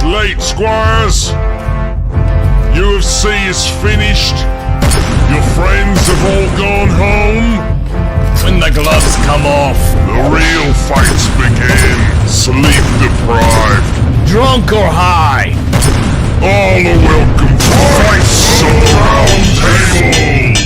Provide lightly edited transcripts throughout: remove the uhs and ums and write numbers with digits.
late, Squires. UFC is finished. Your friends have all gone home. When the gloves come off, The real fights begin. Sleep deprived. drunk or high. All are welcome to Fights on the Round Table.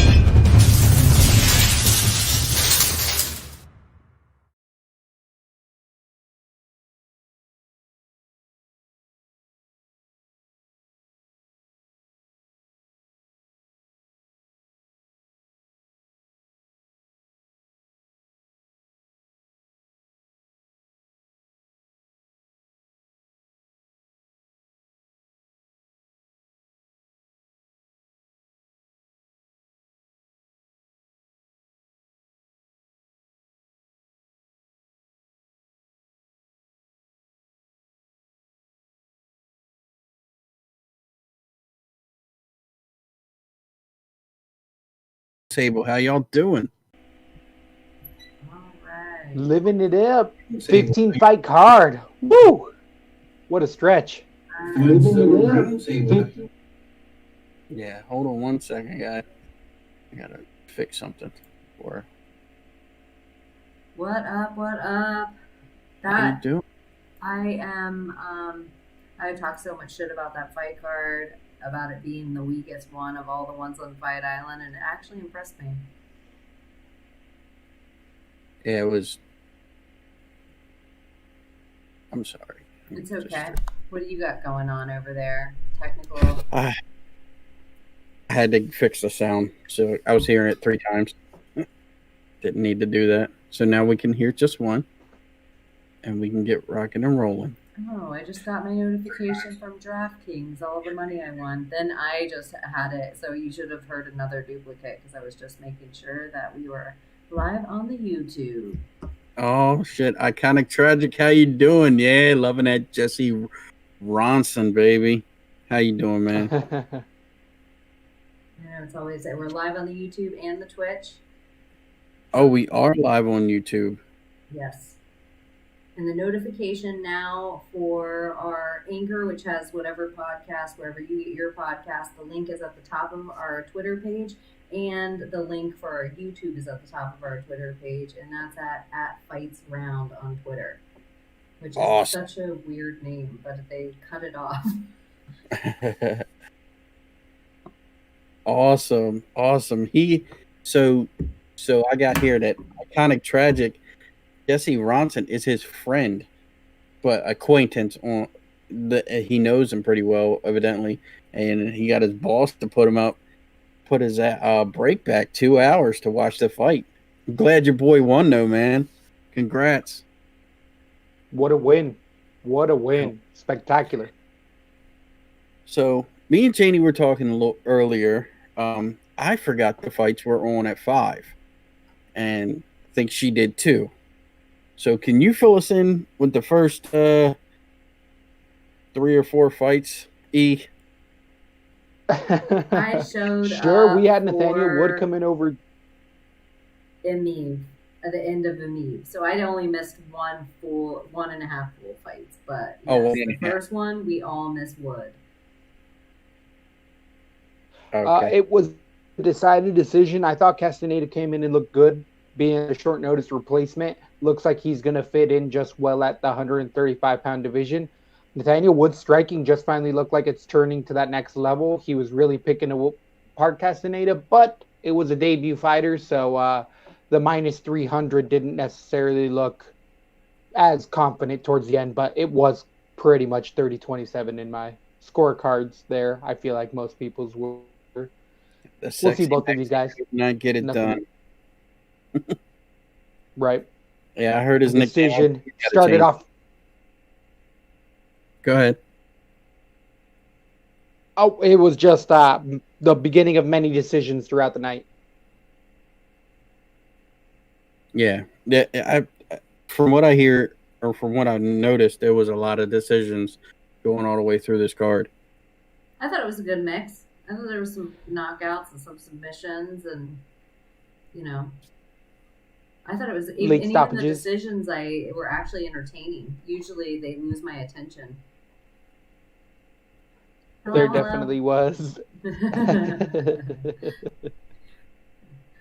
Table, how y'all doing? All right. Living it up. 15 fight card. Woo! What a stretch. Yeah, hold on one second, guys. I gotta fix something. Or What up? What up? how you That doing? I am. I talked so much shit about that fight card, about it being the weakest one of all the ones on Fight Island, and it actually impressed me. Yeah, it was. I'm sorry. It's okay. What do you got going on over there? Technical. I had to fix the sound, so I was hearing it 3 times. Didn't need to do that. So now we can hear just one, and we can get rocking and rolling. Oh, I just got my notification from DraftKings, all the money I won. Then I just had it, so you should have heard another duplicate because I was just making sure that we were live on the YouTube. Oh shit! Iconic Tragic, how you doing? Yeah, loving that Jesse Ronson, baby. How you doing, man? I know it's always we're live on the YouTube and the Twitch. Oh, we are live on YouTube. Yes. And the notification now for our Anchor, which has whatever podcast, wherever you get your podcast, the link is at the top of our Twitter page, and the link for our YouTube is at the top of our Twitter page, and that's at Fights Round on Twitter, which is Awesome. such a weird name, but they cut it off. Awesome. So I got here that Iconic Tragic Jesse Ronson is his friend, but acquaintance on he knows him pretty well, evidently, and he got his boss to put his break back 2 hours to watch the fight. I'm glad your boy won, though, man. Congrats. What a win. What a win. Spectacular. So me and Cheney were talking a little earlier. I forgot the fights were on at 5, and I think she did too. So can you fill us in with the first 3 or 4 fights, E? I showed Sure, we had up Nathaniel Wood for coming over. Emib at the end of Emib. So I only missed 1.5 full fights, but yes, the first one we all missed Wood. Okay. It was a decided decision. I thought Castaneda came in and looked good, being a short notice replacement. Looks like he's going to fit in just well at the 135-pound division. Nathaniel Wood's striking just finally looked like it's turning to that next level. He was really picking apart Castaneda, but it was a debut fighter, so the minus 300 didn't necessarily look as confident towards the end, but it was pretty much 30-27 in my scorecards there. I feel like most people's were. We'll see both of these guys. Not get it done. Right. Yeah, I heard his decision started off. Go ahead. Oh, it was just the beginning of many decisions throughout the night. Yeah. From what I hear, or from what I noticed, there was a lot of decisions going all the way through this card. I thought it was a good mix. I thought there was some knockouts and some submissions, and I thought it was even the decisions were actually entertaining. Usually they lose my attention. There definitely was.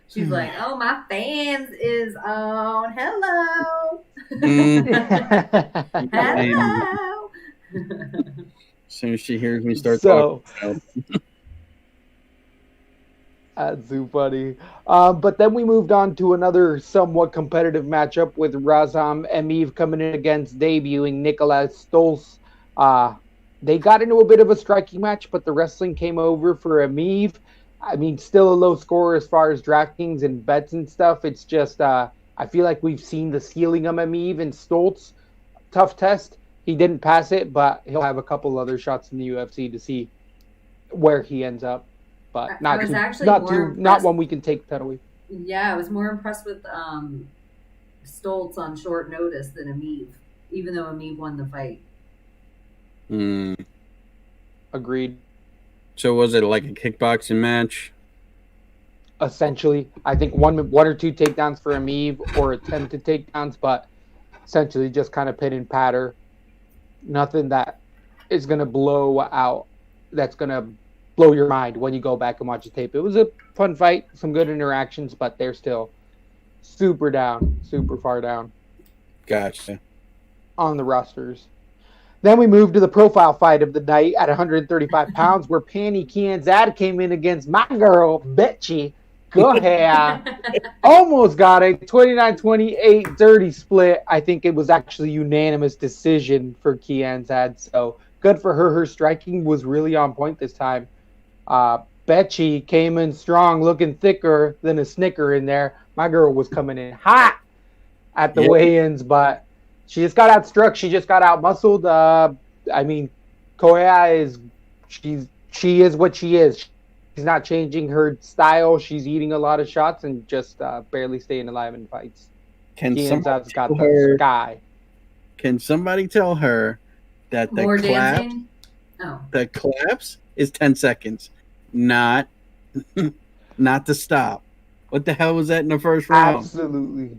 She's like, oh, my fans is on. Hello. Hello. As soon as she hears me start So, talking. that's too funny. But then we moved on to another somewhat competitive matchup with Razam Emeev coming in against debuting Nicholas Stolz. They got into a bit of a striking match, but the wrestling came over for Emeev. I mean, still a low score as far as DraftKings and bets and stuff. It's just, I feel like we've seen the ceiling of Emeev and Stolz. Tough test. He didn't pass it, but he'll have a couple other shots in the UFC to see where he ends up. But not one we can take penalty. Yeah, I was more impressed with Stoltz on short notice than Emeev, even though Emeev won the fight. Agreed. So was it like a kickboxing match? Essentially, I think one or two takedowns for Emeev or attempted takedowns, but essentially just kind of pin and patter. Nothing that is going to blow out. That's going to blow your mind when you go back and watch the tape. It was a fun fight, some good interactions, but they're still super far down. Gotcha. On the rosters. Then we moved to the profile fight of the night at 135 pounds, where Panny Kianzad came in against my girl, Betchy. Go ahead. Almost got it. 29-28 dirty split. I think it was actually unanimous decision for Kianzad. So good for her. Her striking was really on point this time. Betchy came in strong, looking thicker than a Snicker in there. My girl was coming in hot at the weigh-ins, but she just got outstruck. She just got out-muscled. I mean, Koya she is what she is. She's not changing her style. She's eating a lot of shots and just barely staying alive in fights. Can somebody tell her that the collapse is 10 seconds, not to stop? What the hell was that in the first round? Absolutely.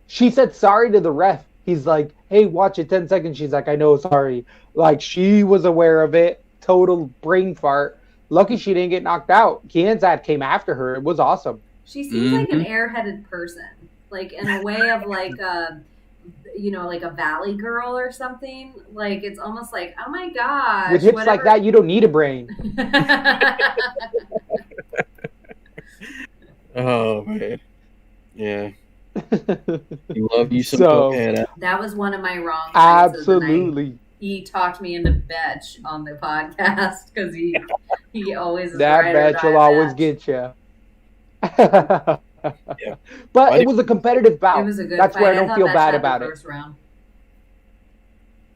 She said sorry to the ref. He's like, hey, watch it 10 seconds. She's like, I know, sorry. Like, she was aware of it. Total brain fart. Lucky she didn't get knocked out. Kianzad came after her. It was awesome. She seems like an airheaded person. Like, in a way of like like a valley girl or something. Like, it's almost like, oh my gosh. With hips like that, you don't need a brain. Oh, man. Yeah. You love you some cocaine. That was one of my wrong. Absolutely. He talked me into Betch on the podcast because he always is that right Betch will always get you. Yeah. But it was a competitive bout. It was a good That's fight. where I don't feel bad about the it. first round.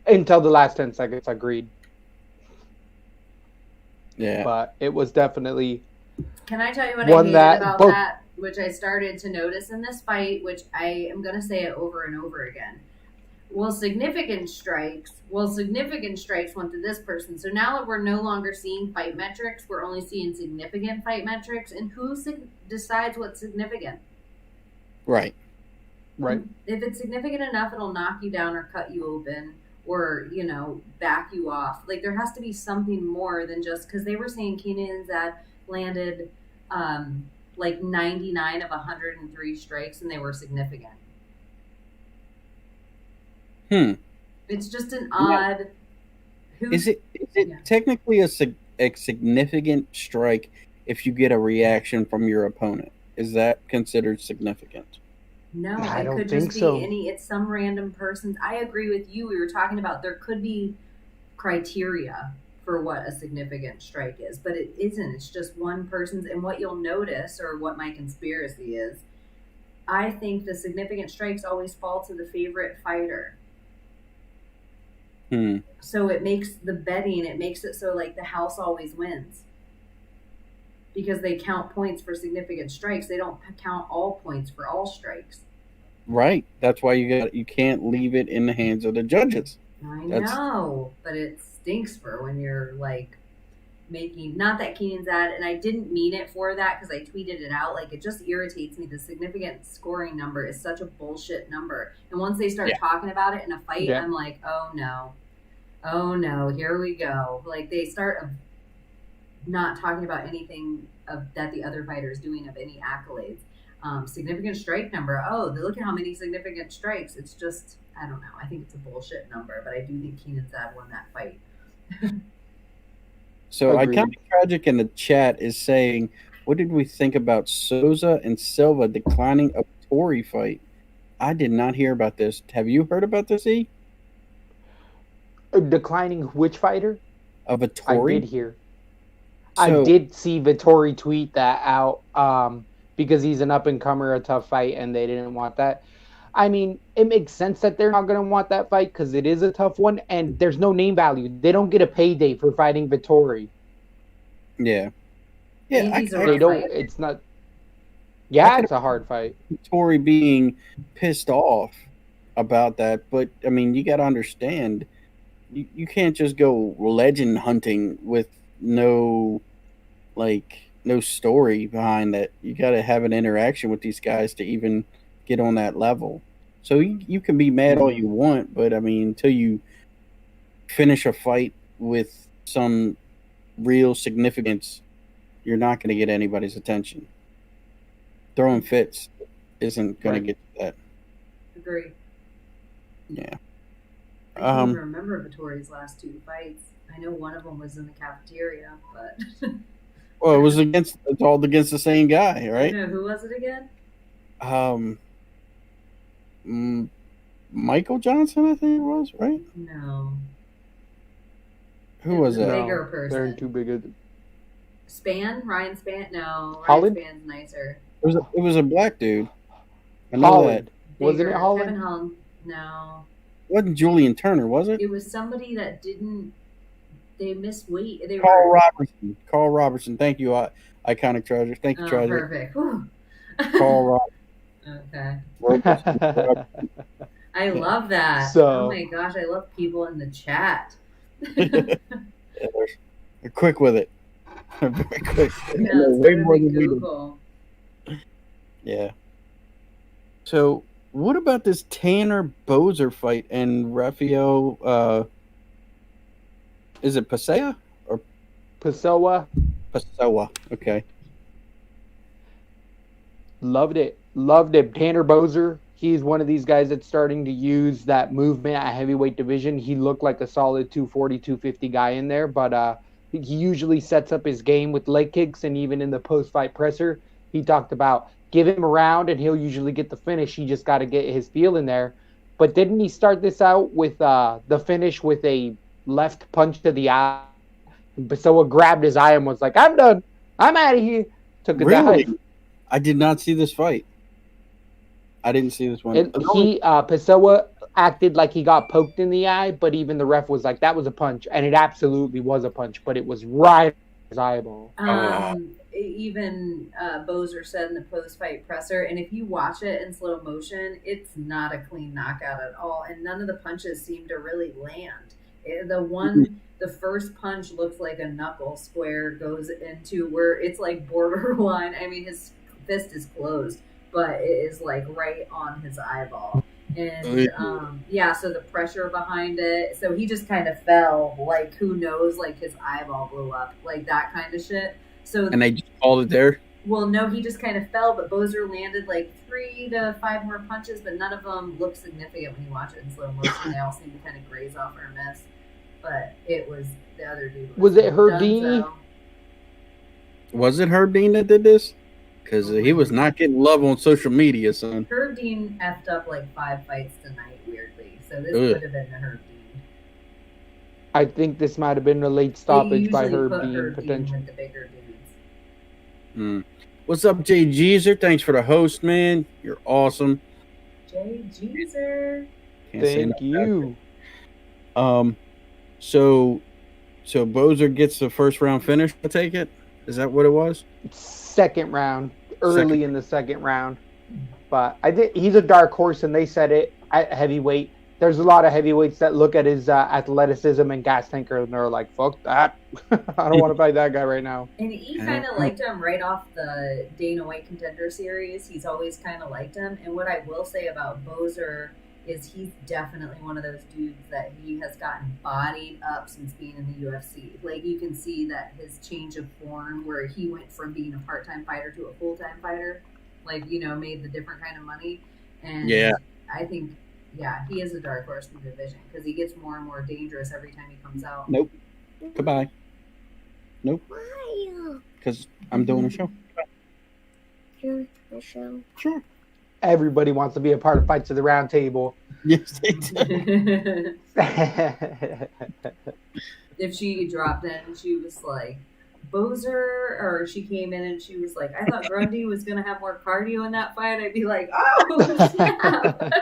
Until the last 10 seconds, agreed. Yeah. But it was definitely. Can I tell you what I hated about that? Which I started to notice in this fight, which I am going to say it over and over again. Well, significant strikes went to this person. So now that we're no longer seeing fight metrics, we're only seeing significant fight metrics. And who decides what's significant? Right. If it's significant enough, it'll knock you down or cut you open or, back you off. Like, there has to be something more than just, because they were saying Keenan's that landed like 99 of 103 strikes and they were significant. It's just an odd. Is it technically a significant strike if you get a reaction from your opponent? Is that considered significant? No, I don't could think just be so. it's some random person. I agree with you. We were talking about there could be criteria for what a significant strike is, but it isn't. It's just one person's. And what you'll notice, or what my conspiracy is, I think the significant strikes always fall to the favorite fighter. So it makes the betting, it makes it so like the house always wins. Because they count points for significant strikes. They don't count all points for all strikes. Right. That's why you can't leave it in the hands of the judges. I know, but it stinks for when you're like making, not that Keenan's at, and I didn't mean it for that because I tweeted it out. Like, it just irritates me. The significant scoring number is such a bullshit number. And once they start talking about it in a fight, I'm like, oh no. Oh no, here we go. Like they start not talking about anything that the other fighter is doing of any accolades. Significant strike number. Oh, look at how many significant strikes. It's just, I don't know. I think it's a bullshit number, but I do think Keenan Zad won that fight. So Agreed. Iconic Tragic in the chat is saying, what did we think about Souza and Silva declining a Tory fight? I did not hear about this. Have you heard about this, E? Declining which fighter? Of a I Tory? did hear. So, I did see Vittori tweet that out because he's an up-and-comer, a tough fight, and they didn't want that. I mean, it makes sense that they're not going to want that fight because it is a tough one, and there's no name value. They don't get a payday for fighting Vittori. Yeah. Yeah, Andy's a They rough don't. fighter. It's not. Yeah, it's a hard fight. Tory being pissed off about that, but I mean, you got to understand, you can't just go legend hunting with no story behind that. You got to have an interaction with these guys to even get on that level. So you can be mad all you want, but I mean, until you finish a fight with some real significance, you're not going to get anybody's attention. Throwing fits isn't going Right. to get you that. Agree. Yeah. I can't even remember Vittori's last two fights. I know one of them was in the cafeteria, but Well, it's all against the same guy, I right? don't know, who was it again? Michael Johnson, I think it was, right? No. Who was The that? bigger No, person. they're too big. Ryan Span? No, Ryan Holland? Span's nicer. It was a black dude. I know Holland. that. Wasn't Bigger. it Holland? Kevin Holland. No. It wasn't Julian Turner, was it? It was somebody that didn't. They missed weight. They Carl were. Robertson. Carl Robertson. Thank you, Iconic Treasure. Thank you, Oh, Treasure. perfect. Whew. Carl Okay. Robertson. I love that. So- Oh my gosh, I love people in the chat. Yeah, they're quick with it. Very quick. Yeah, They know it's way better more than than we do. Google. Yeah. So, what about this Tanner Bozer fight and Rafael? Is it Pasea or Pessoa, Pessoa? Okay. loved it. Tanner Bozer, he's one of these guys that's starting to use that movement at heavyweight division. He looked like a solid 240, 250 guy in there, but he usually sets up his game with leg kicks, and even in the post-fight presser, he talked about give him a round and he'll usually get the finish. He just got to get his feel in there. But didn't he start this out with the finish with a left punch to the eye? Pessoa grabbed his eye and was like, I'm done. I'm out of here. Took a Really? dive. I did not see this fight. I didn't see this one. And Pessoa acted like he got poked in the eye, but even the ref was like, that was a punch. And it absolutely was a punch, but it was right in his eyeball. Even Bozer said in the post-fight presser, and if you watch it in slow motion, it's not a clean knockout at all, and none of the punches seem to really land. The first punch looks like a knuckle square goes into where it's like borderline. I mean, his fist is closed, but it is like right on his eyeball. And so the pressure behind it, so he just kind of fell, like who knows, like his eyeball blew up, like that kind of shit. So And they just called it there? well, no, he just kind of fell, but Bozer landed like 3 to 5 more punches, but none of them look significant when you watch it in slow motion. They all seem to kind of graze off or miss. But it was the other dude. Was it Herdini? Dunzo. Was it Herb Dean that did this? Because he was not getting love on social media, son. Herb Dean effed up like 5 fights tonight, weirdly. So this Ugh. could have been the Herb Dean. I think this might have been a late stoppage by They usually Herb put Dean, Herb Dean potentially. with the bigger dudes. What's up, Jay Jeezer? Thanks for the host, man. You're awesome. Jay Jeezer. Can't say Thank no about you. So Bozer gets the first round finish, I take it? Is that what it was? Second round, early in the second round. But I think he's a dark horse, and they said it at heavyweight. There's a lot of heavyweights that look at his athleticism and gas tanker, and they're like, fuck that. I don't want to fight that guy right now. And he kind of liked him right off the Dana White Contender Series. He's always kind of liked him. And what I will say about Bozer is he's definitely one of those dudes that he has gotten bodied up since being in the UFC. Like, you can see that his change of form, where he went from being a part-time fighter to a full-time fighter, like, you know, made the different kind of money. And Yeah. I think, yeah, he is a dark horse in the division because he gets more and more dangerous every time he comes out. Nope. Goodbye. Nope. Why? Because I'm doing a show. You're the show. Sure. Everybody wants to be a part of Fights of the Round Table. Yes, they do. If she dropped in and she was like, Bozer, or she came in and she was like, I thought Grundy was going to have more cardio in that fight, I'd be like, oh, snap.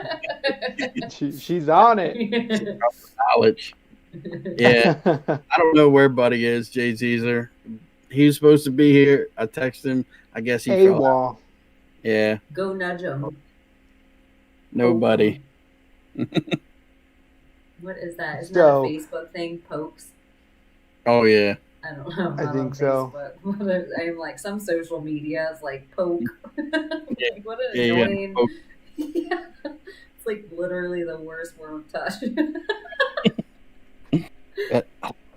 She's on it. Knowledge. Yeah. I don't know where Buddy is, Jay Zeezer. He was supposed to be here. I texted him. I guess he fell out. AWOL. Yeah. Go nudge him. Nobody. What is that? Isn't So- that a Facebook thing? Pokes? Oh, yeah. I don't know. I'm I not think on so. Facebook. I'm like, some social media is like poke. Yeah. Like, what an Yeah, annoying. Poke. Yeah. It's like literally the worst word touch. At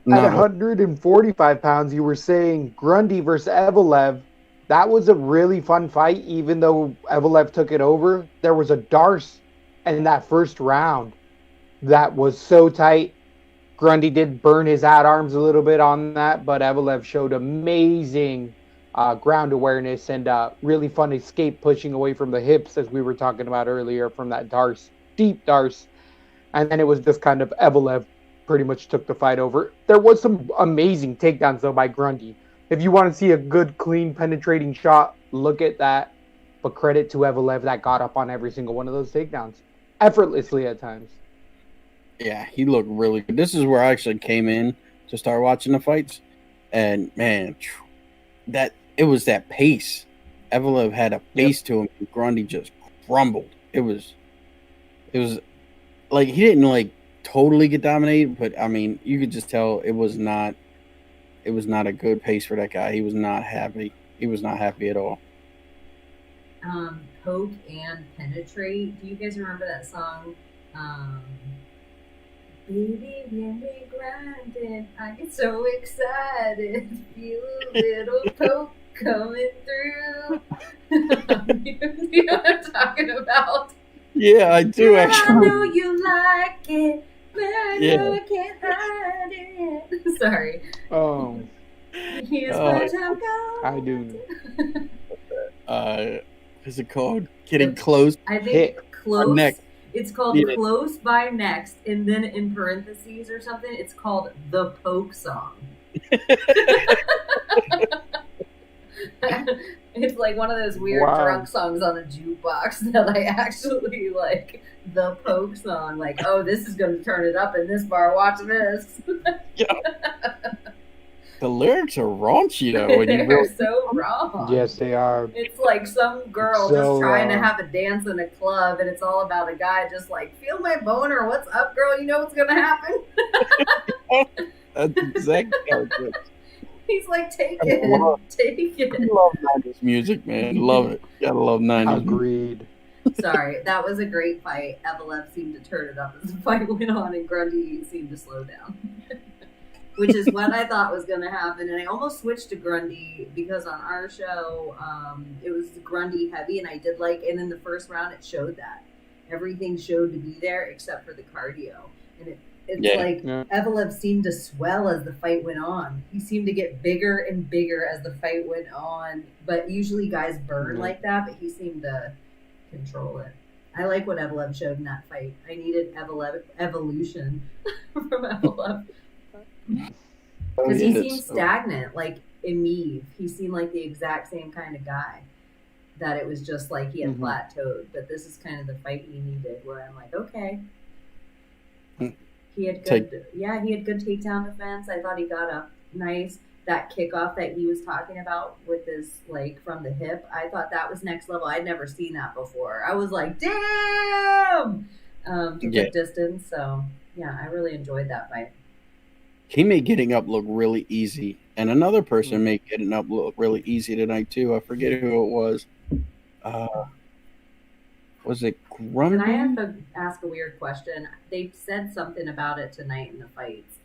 No. 145 pounds, you were saying Grundy versus Evelev. That was a really fun fight, even though Evelev took it over. There was a Darce in that first round that was so tight. Grundy did burn his ad arms a little bit on that, but Evelev showed amazing ground awareness and really fun escape pushing away from the hips, as we were talking about earlier, from that Darce, deep Darce. And then it was just kind of Evelev pretty much took the fight over. There was some amazing takedowns, though, by Grundy. If you want to see a good, clean, penetrating shot, look at that. But credit to Evelev that got up on every single one of those takedowns. Effortlessly at times. Yeah, he looked really good. This is where I actually came in to start watching the fights. And, man, that it was that pace. Evelev had a pace to him, and Grundy just crumbled. It was like he didn't like totally get dominated, but I mean, you could just tell it was not a good pace for that guy. He was not happy. He was not happy at all. Poke and penetrate. Do you guys remember that song? Baby, when we grinding, I get so excited. Feel a little poke coming through. You know what I'm talking about? Yeah, I do I actually. know you like it, but I know Yeah. I can't hide it. Sorry. Here's Oh, what I'm going. I do. What's it called? Getting close. I think Hit. close. Next. It's called Yeah. Close by Next, and then in parentheses or something, it's called The Poke Song. It's like one of those weird Wow. drunk songs on a jukebox that I actually like. The Poke Song. Like, oh, this is going to turn it up in this bar. Watch this. The lyrics are raunchy though. When you They're really, so wrong. Yes, they are. It's like some girl So, just trying to have a dance in a club, and it's all about a guy just like, feel my boner. What's up, girl? You know what's going to happen? that's exactly how it is. He's like, take I it. love- Take I it. love 90s music, man. Love it. Gotta love 90s music. Agreed. Sorry, that was a great fight. Evelev seemed to turn it up as the fight went on, and Grundy seemed to slow down. Which is what I thought was going to happen. And I almost switched to Grundy because on our show, it was Grundy heavy, and I did like, and in the first round, it showed that. Everything showed to be there except for the cardio. And it's Yeah. like Yeah. Evelev seemed to swell as the fight went on. He seemed to get bigger and bigger as the fight went on. But usually guys burn Mhm. like that, but he seemed to control it. I like what Evelev showed in that fight. I needed evolution from Evelev. Because he seemed stagnant, like Emiv. He seemed like the exact same kind of guy. That it was just like he had Mhm. plateaued. But this is kind of the fight he needed, where I'm like, okay. Hmm. He had good, he had good takedown defense. I thought he got up nice. That kickoff that he was talking about with his, like, from the hip, I thought that was next level. I'd never seen that before. I was like, damn! To Yeah. quick distance. So, yeah, I really enjoyed that fight. He made getting up look really easy, and another person made getting up look really easy tonight too. I forget who it was. Was it And I have Grumby? to ask a weird question. They said something about it tonight in the fights.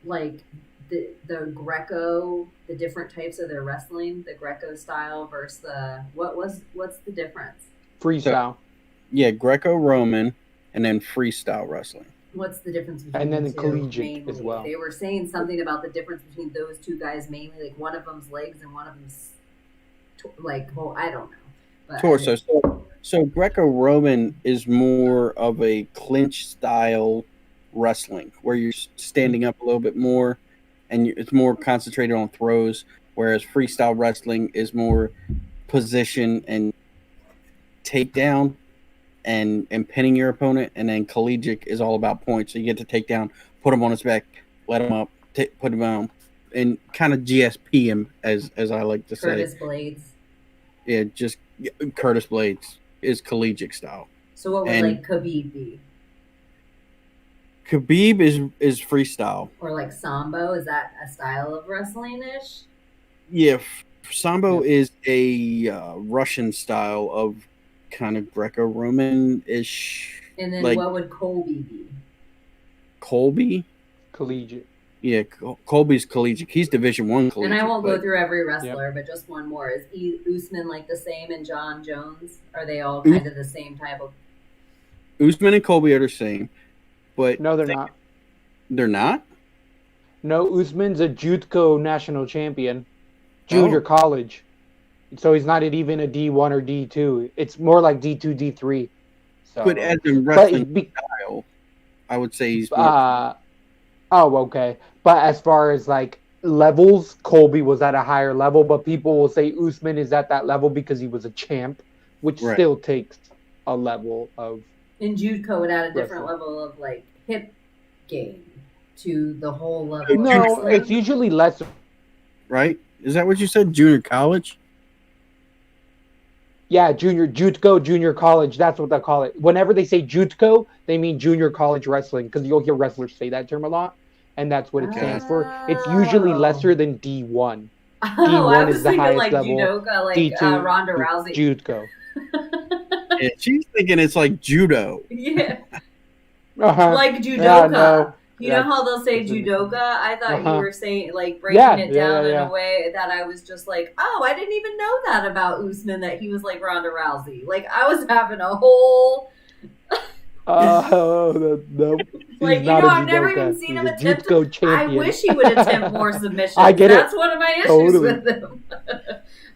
Like the Greco, the different types of their wrestling, the Greco style versus the what's the difference? Freestyle. Yeah, Greco-Roman, and then freestyle wrestling. What's the difference between And then the the two collegiate mainly? as well. They were saying something about the difference between those two guys mainly. Like one of them's legs and one of them's well, I don't know. But Torso. So Greco-Roman is more of a clinch style wrestling where you're standing up a little bit more, and it's more concentrated on throws. Whereas freestyle wrestling is more position and takedown and pinning your opponent, and then collegiate is all about points. So you get to take down, put him on his back, let him up, put him down, and kind of GSP him, as I like to Curtis say. Blades. Yeah, just Curtis Blades is collegiate style. So what would And- like Khabib be? Khabib is freestyle. Or like Sambo? Is that a style of wrestling ish? Yeah, Sambo is a Russian style of kind of Greco-Roman ish. And then Like- what would Colby be? Colby. Collegiate. Yeah, Colby's collegiate. He's Division I collegiate. And I won't go but through every wrestler, but just one more. Is Usman like the same and John Jones? Are they all kind of the same type of? Usman and Colby are the same, but No, they're not. They're not. No, Usman's a Jutko national champion, junior college. So he's not even a D1 or D2. It's more like D2, D3. So, But as in but wrestling style, I would say he's more, okay. But as far as like levels, Colby was at a higher level, but people will say Usman is at that level because he was a champ, which Right. still takes a level of. And Judeco would add a different Wrestling. level of like hip game to the whole level. No, of wrestling. it's usually less. right. Is that what you said? Junior college. Yeah, Jutko, junior college. That's what they call it. Whenever they say Jutko, they mean junior college wrestling because you'll hear wrestlers say that term a lot, and that's what it stands for. It's usually lesser than D1. Oh, D1 I was is the thinking highest like level. judoka, like D2, Ronda Rousey. Jutko. Yeah, she's thinking it's like judo. Yeah, Uh-huh. like judoka. Yeah, no. You know Yeah. how they'll say Definitely. judoka? I thought you Uh-huh. were saying like breaking Yeah, it yeah, down in yeah. a way that I was just like, oh, I didn't even know that about Usman, that he was like Ronda Rousey. Like I was having a whole Oh, no. like He's not a I've never judoka. even seen He's him a attempt. Jutko I champion. wish he would attempt more submissions. I get it. That's one of my issues Totally. with him.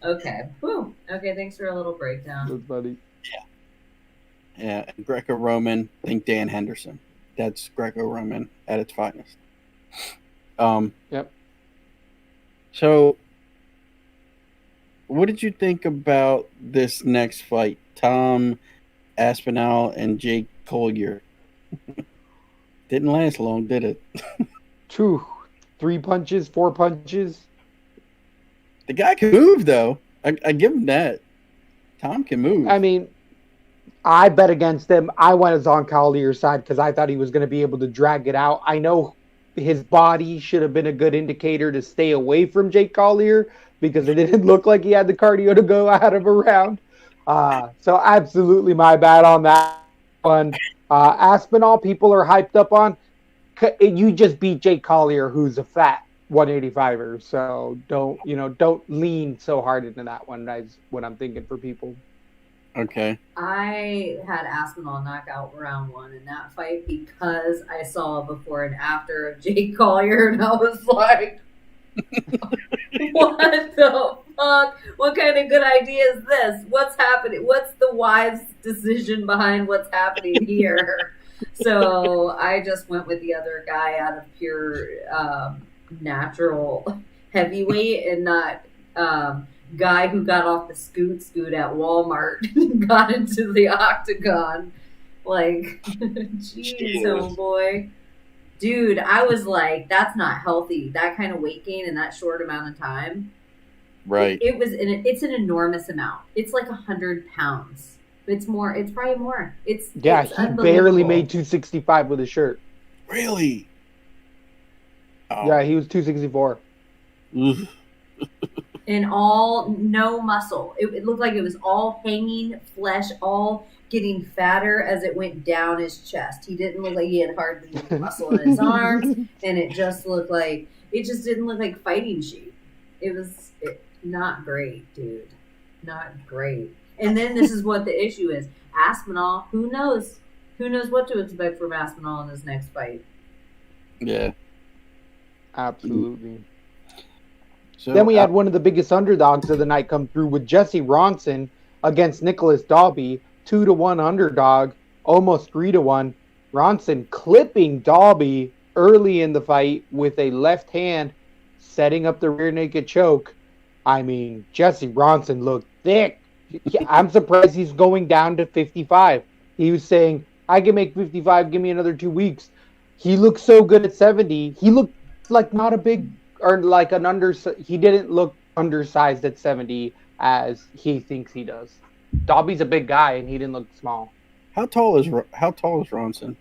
Okay. Whew. Okay. Thanks for a little breakdown. That's funny. Yeah, and Greco-Roman. Think Dan Henderson. That's Greco-Roman at its finest. Yep. So, what did you think about this next fight? Tom Aspinall and Jake Collier. Didn't last long, did it? 3 punches, 4 punches. The guy can move, though. I give him that. Tom can move. I mean, I bet against him. I went on Collier's side because I thought he was going to be able to drag it out. I know his body should have been a good indicator to stay away from Jake Collier because it didn't look like he had the cardio to go out of a round. So absolutely my bad on that one. Aspinall, people are hyped up on. You just beat Jake Collier, who's a fat 185er. So don't lean so hard into that one. That's what I'm thinking for people. Okay. I had Aspinall knock out round 1 in that fight because I saw before and after of Jake Collier, and I was like, what the fuck? What kind of good idea is this? What's happening? What's the wise decision behind what's happening here? So I just went with the other guy out of pure natural heavyweight and not guy who got off the scoot at Walmart and got into the octagon. Like, jeez, homeboy. Dude, I was like, that's not healthy. That kind of weight gain in that short amount of time. Right. It's an enormous amount. It's like 100 pounds. It's more. It's probably more. It's He unbelievable. barely made 265 with his shirt. Really? Oh. Yeah, he was 264. Ugh. and no muscle. It looked like it was all hanging flesh, all getting fatter as it went down his chest. He didn't look like he had hardly any muscle in his arms, and it just didn't look like fighting shape. It was not great, dude. Not great. And then this is what the issue is. Aspinall, who knows? Who knows what to expect from Aspinall in his next fight? Yeah. Absolutely. So, Then we had one of the biggest underdogs of the night come through with Jesse Ronson against Nicholas Dalby, 2-1 underdog, almost 3-1. Ronson clipping Dalby early in the fight with a left hand, setting up the rear naked choke. I mean, Jesse Ronson looked thick. I'm surprised he's going down to 55. He was saying, I can make 55, give me another 2 weeks. He looked so good at 70. He looked like not a big, or like an he didn't look undersized at 70 as he thinks he does. Dalby's a big guy, and he didn't look small. How tall is Ronson?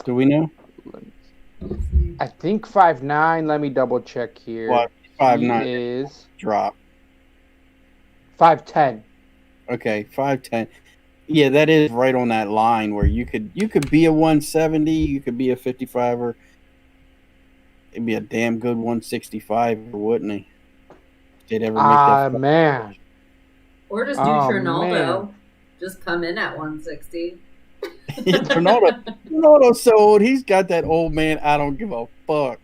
Do we know? I think 5'9". Let me double check here. What? 5'9" is drop. 5'10". Okay, 5'10". Yeah, that is right on that line where you could be a 170, you could be a 55er. It'd be a damn good 165, wouldn't he? If they'd ever make that. Man. Or just do Trinaldo. Just come in at 160. Ronaldo's so old. He's got that old man. I don't give a fuck.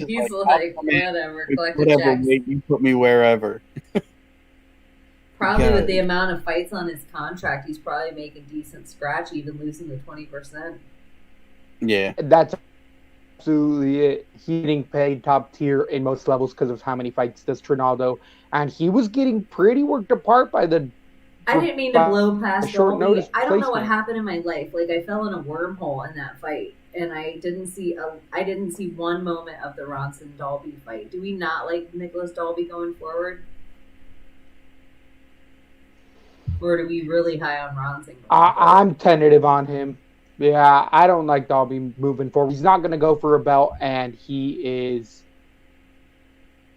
He's like whatever. Collect the Whatever, checks. mate, you put me wherever. Probably with the amount of fights on his contract, he's probably making decent scratch, even losing the 20%. Yeah, That's absolutely it. He's getting paid top tier in most levels because of how many fights does Trinaldo. And he was getting pretty worked apart by the... I didn't mean to blow past short Dalby. notice I don't know what placement. happened in my life. Like, I fell in a wormhole in that fight, and I didn't see one moment of the Ronson Dalby fight. Do we not like Nicholas Dalby going forward? Or are we really high on Ronson? I'm tentative on him. Yeah, I don't like Dalby moving forward. He's not going to go for a belt, and he is...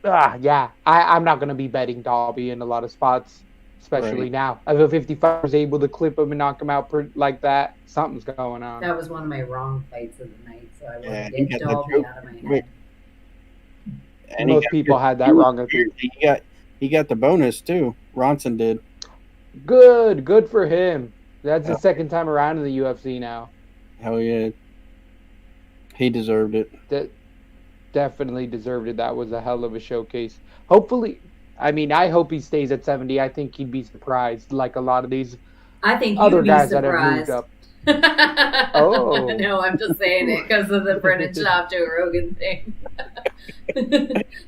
I'm not going to be betting Dalby in a lot of spots, especially now. If a 55 is able to clip him and knock him out like that, something's going on. That was one of my wrong fights of the night, so I wanted to he get got Dalby that out of my Wait. head. and Most people had that wrong. I think. He got the bonus too. Ronson did. Good for him. That's his second time around in the UFC now. Hell yeah, he deserved it. That definitely deserved it. That was a hell of a showcase. Hopefully, I hope he stays at 70. I think he'd be surprised, like a lot of these I think other you'd be guys that have moved surprised. up. Oh. No, I'm just saying it because of the Brennan Schaub Joe Rogan thing.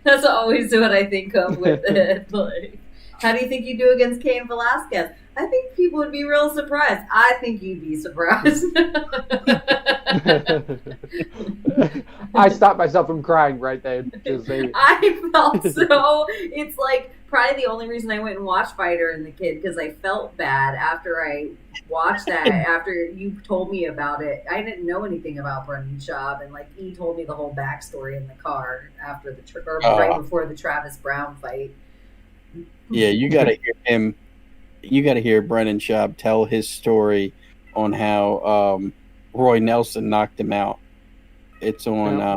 That's always what I think of with it. Like, how do you think you do against Cain Velasquez? I think people would be real surprised. I think you'd be surprised. I stopped myself from crying right then. I felt so. It's like probably the only reason I went and watched Fighter and the Kid because I felt bad after I watched that. After you told me about it, I didn't know anything about Brendan Schaub, and like he told me the whole backstory in the car after right before the Travis Brown fight. Yeah, you got to hear him. You got to hear Brendan Schaub tell his story on how Roy Nelson knocked him out. It's on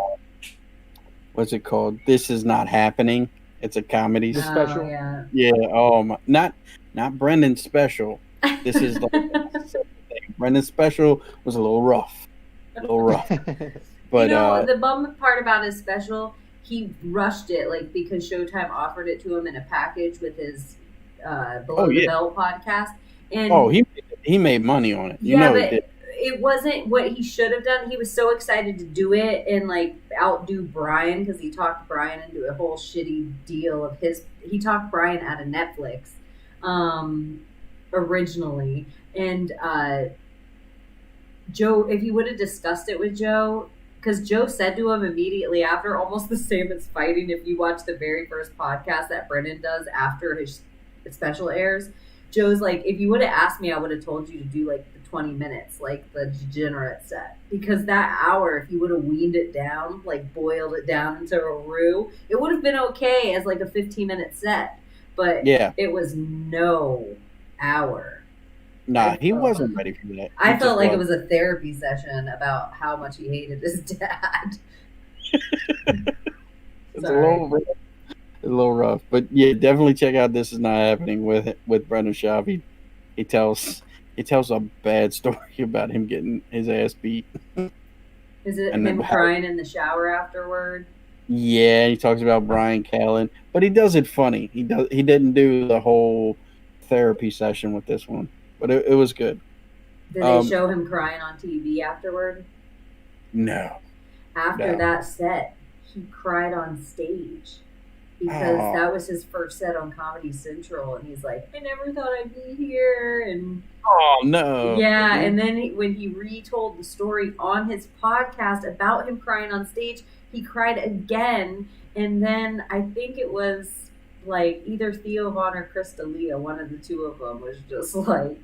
what's it called? This Is Not Happening. It's a comedy special. Yeah. Yeah. Oh my, not Brendan's special. This is like Brendan's special was a little rough. But the bum part about his special, he rushed it like because Showtime offered it to him in a package with his Below the Belt podcast. And he made money on it. But it wasn't what he should have done. He was so excited to do it and like outdo Brian because he talked Brian into a whole shitty deal of his. He talked Brian out of Netflix originally, and Joe. If he would have discussed it with Joe, because Joe said to him immediately after, almost the same as fighting. If you watch the very first podcast that Brendan does after his special airs, Joe's like, if you would have asked me, I would have told you to do like the 20 minutes, like the degenerate set. Because that hour, if you would have weaned it down, like boiled it down into a roux, it would have been okay as like a 15-minute set. But Yeah. it was no hour. Nah, he wasn't ready for that. I felt like it was a therapy session about how much he hated his dad. It's a little rough, but yeah, definitely check out This Is Not Happening with Brendan Schaub. He tells a bad story about him getting his ass beat. Is it him crying in the shower afterward? Yeah, he talks about Brian Callen, but he does it funny. He didn't do the whole therapy session with this one, but it was good. Did they show him crying on TV afterward? No. After that set, he cried on stage because that was his first set on Comedy Central, and he's like, I never thought I'd be here, and no. Yeah, and then when he retold the story on his podcast about him crying on stage, he cried again, and then I think it was like either Theo Von or Chris D'Elia, one of the two of them was just like,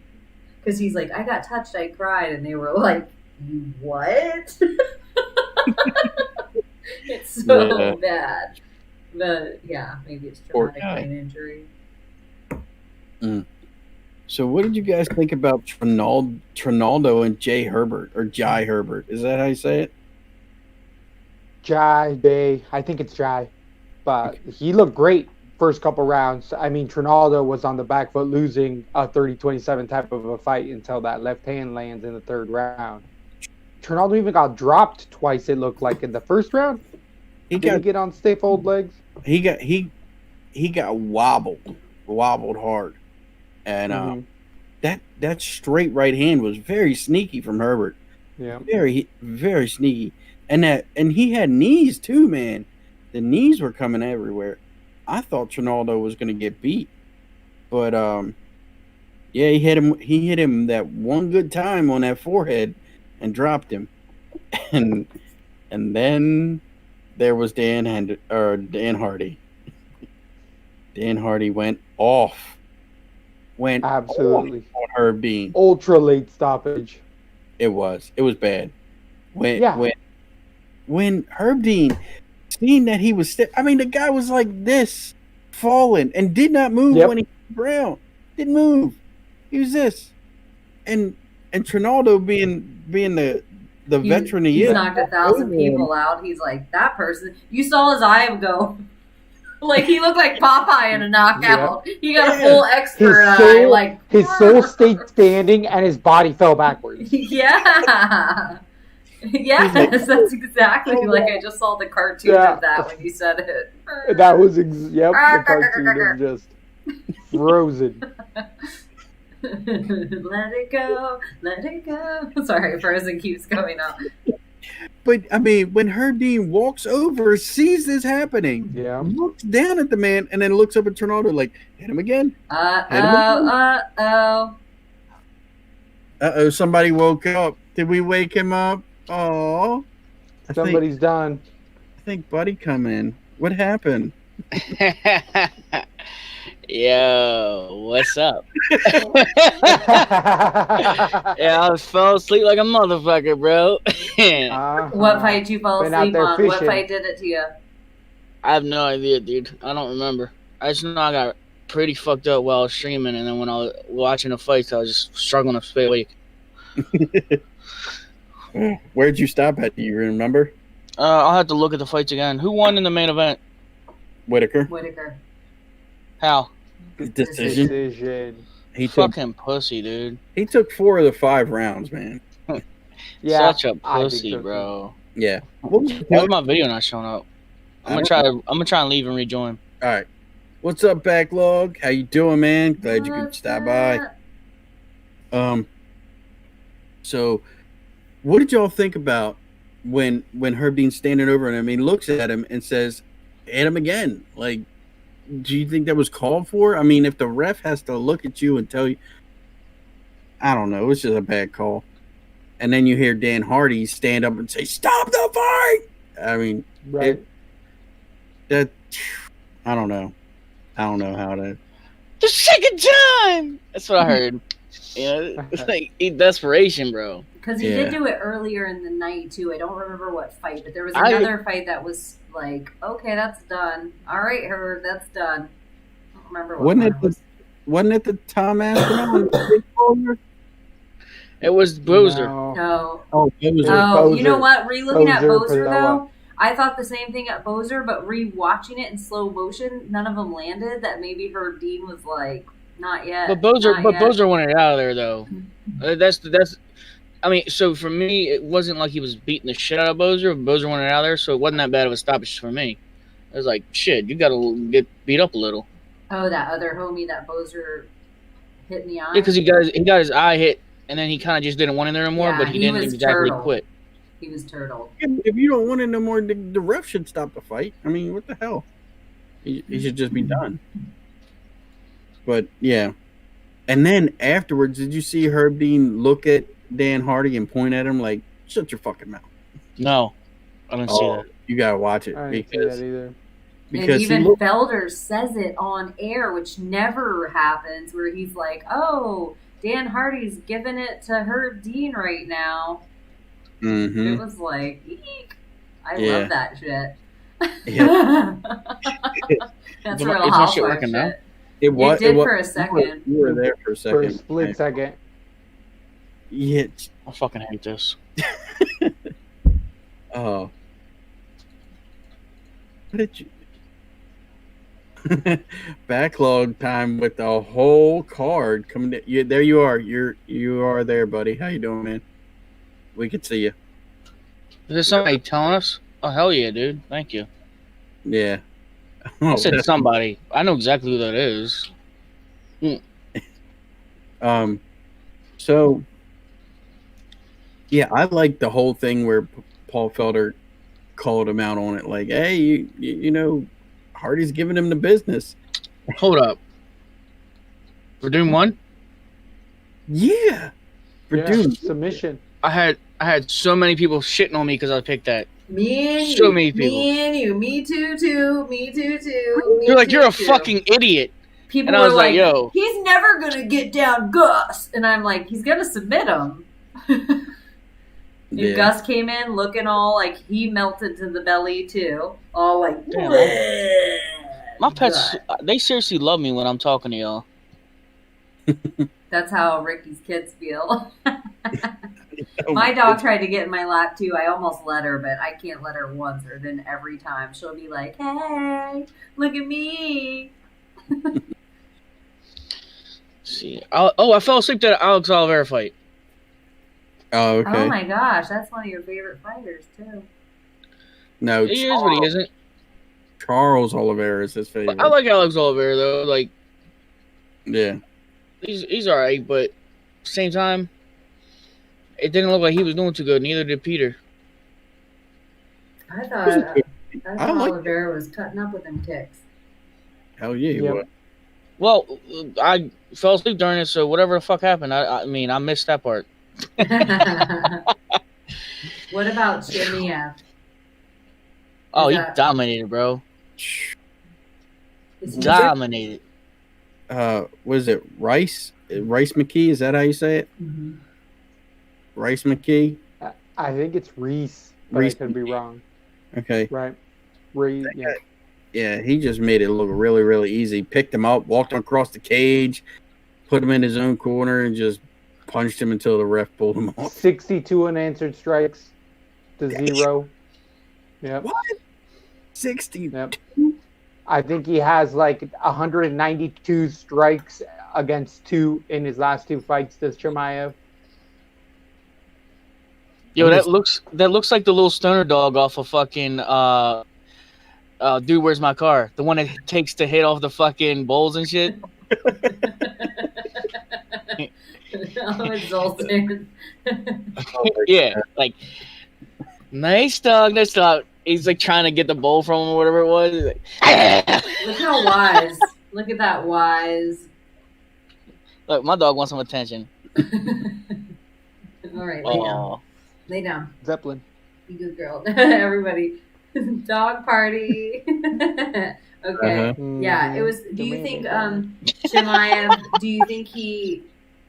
because he's like, I got touched, I cried, and they were like, you what? It's so bad. But yeah, maybe it's traumatic brain injury. So what did you guys think about Trinaldo and Jai Herbert? Is that how you say it? Jai. I think it's Jai. But he looked great first couple rounds. I mean, Trinaldo was on the back foot losing a 30-27 type of a fight until that left hand lands in the third round. Trinaldo even got dropped twice, it looked like, in the first round. He didn't get on stiff old legs. He got wobbled hard. And that straight right hand was very sneaky from Herbert. Yeah. Very, very sneaky. And he had knees too, man. The knees were coming everywhere. I thought Trinaldo was going to get beat. But yeah, he hit him that one good time on that forehead and dropped him. And then there was Dan Hardy. Dan Hardy went off. Absolutely on Herb Dean. Ultra late stoppage. It was bad. When Herb Dean seen that he was I mean, the guy was like this, falling, and did not move when he hit the ground. Didn't move. He was this. And Trinaldo being the veteran he is. He knocked 1,000 people out. He's like, that person, you saw his eye go. Like, he looked like Popeye in a knockout. Yeah. He got a full expert eye. Like, his soul stayed standing and his body fell backwards. Yeah. Yes, that's exactly like I just saw the cartoon of that when you said it. That was, the cartoon of just frozen. Let it go. Sorry, Frozen keeps coming up. But, I mean, when Herb Dean walks over, sees this happening, looks down at the man, and then looks up at Trinaldo like, hit him again. Uh-oh. Somebody woke up. Did we wake him up? Oh, Somebody's done. I think Buddy come in. What happened? Yo, what's up? Yeah, I fell asleep like a motherfucker, bro. What fight you fall asleep on? What fight did it to you? I have no idea, dude. I don't remember. I just know I got pretty fucked up while I was streaming, and then when I was watching the fights, I was just struggling to stay awake. Where'd you stop at? Do you remember? I'll have to look at the fights again. Who won in the main event? Whittaker. How? Decision. He fucking pussy, dude. He took 4 of the 5 rounds, man. Such a pussy, bro. Yeah. Why is my video not showing up? I'm gonna try and leave and rejoin. All right. What's up, Backlog? How you doing, man? Glad you could stop by. So, what did y'all think about when Herb Dean's standing over him? I mean, looks at him and says, "Hit him again." Like, do you think that was called for? I mean, if the ref has to look at you and tell you, I don't know, it's just a bad call. And then you hear Dan Hardy stand up and say, "Stop the fight!" I mean, right. I don't know. I don't know how to. The second time. That's what I heard. It's like desperation, bro. Because he Yeah. did do it earlier in the night too. I don't remember what fight, but there was I- another fight that was like, okay, that's done. All right, her, that's done. I don't remember what Wasn't one it the wasn't it the Tom Aspinall? It was Boozer. No. Oh, it was Oh, you know Bozer. what? Re-looking at Bozer, Bozer Padilla. though, I thought the same thing at Bozer, but re-watching it in slow motion, none of them landed. That maybe Herb Dean was like, not yet. But Bozer, not but yet. Bozer wanted it out of there though. That's. I mean, so for me, it wasn't like he was beating the shit out of Bozer. Bozer wanted it out of there, so it wasn't that bad of a stoppage for me. It was like, shit, you got to get beat up a little. Oh, that other homie that Bozer hit in the eye. Yeah, because he got his eye hit, and then he kind of just didn't want it there anymore. Yeah, but he he didn't was exactly turtle. quit. He was turtled. If you don't want it no more, the ref should stop the fight. I mean, what the hell? He should just be done. But yeah, and then afterwards, did you see Herb Dean look at Dan Hardy and point at him like, "Shut your fucking mouth"? No, I didn't see Oh, that. you gotta watch it I didn't see because that either. And because he even looked, Felder says it on air, which never happens, where he's like, "Oh, Dan Hardy's giving it to Herb Dean right now." Mhm. It was like, eek. I Yeah. love that shit. Yeah. That's Is real my shit housewife working shit. now? It was. did it was, for a second. You were there for a second. For a split second. Yeah. I fucking hate this. Oh. What did you? Backlog time with the whole card coming. There you are. You are there, buddy. How you doing, man? We could see you. Is there somebody telling us? Oh hell yeah, dude! Thank you. Yeah. I Oh, said that's- somebody. I know exactly who that is. So. Yeah, I like the whole thing where Paul Felder called him out on it. Like, hey, you know, Hardy's giving him the business. Hold up. For Doom 1, Yeah. For Yeah, Doom. submission. I had so many people shitting on me because I picked that. Me and you. So many people. Me and you. Me too, too. Me too, too. They're like, Me you're a too, too. fucking idiot. People And I were was like, yo. he's never going to get down Gus. And I'm like, he's going to submit him. And Yeah. Gus came in looking all like he melted to the belly too. All like, Damn. "Bleh." My pets, But they seriously love me when I'm talking to y'all. that's how Ricky's kids feel. Oh My dog tried to get in my lap too. I almost let her, but I can't let her once or then every time she'll be like, hey, look at me. Let's see. I fell asleep to the Alex Oliveira fight. Oh, okay. Oh my gosh, that's one of your favorite fighters too. No, He is what he isn't. Charles Oliveira is his favorite. I like Alex Oliveira though. Like Yeah. he's all right, but same time, it didn't look like he was doing too good. Neither did Peter. I thought I like Oliveira was cutting up with them kicks. Hell yeah, he Yep. was. Well, I fell asleep during it, so whatever the fuck happened, I mean, I missed that part. What about Chimaev? Oh, Is he that- dominated, bro. Is he- Dominated. What is it? Rice McKee? Is that how you say it? Mhm. Rice McKee? I think it's Reese, but Reese I could be wrong. Okay. Right. Reese, yeah. Yeah, he just made it look really, really easy. Picked him up, walked him across the cage, put him in his own corner, and just punched him until the ref pulled him off. 62 unanswered strikes to 0. Yep. What? 60. Yep. I think he has like 192 strikes against 2 in his last 2 fights. Does Chimaev? Yo, that looks like the little stoner dog off of fucking Dude, Where's My Car? The one that takes the hit off the fucking bowls and shit. I'm exultant. Yeah, like nice dog, nice dog. He's like trying to get the bowl from him or whatever it was. He's like, Look how wise. Look at that wise. look, my dog wants some attention. All right, lay down. Oh, Lay down. Zeppelin. You good girl. Everybody. Dog party. Okay. Yeah, it was. Do you think Chimaev? Do you think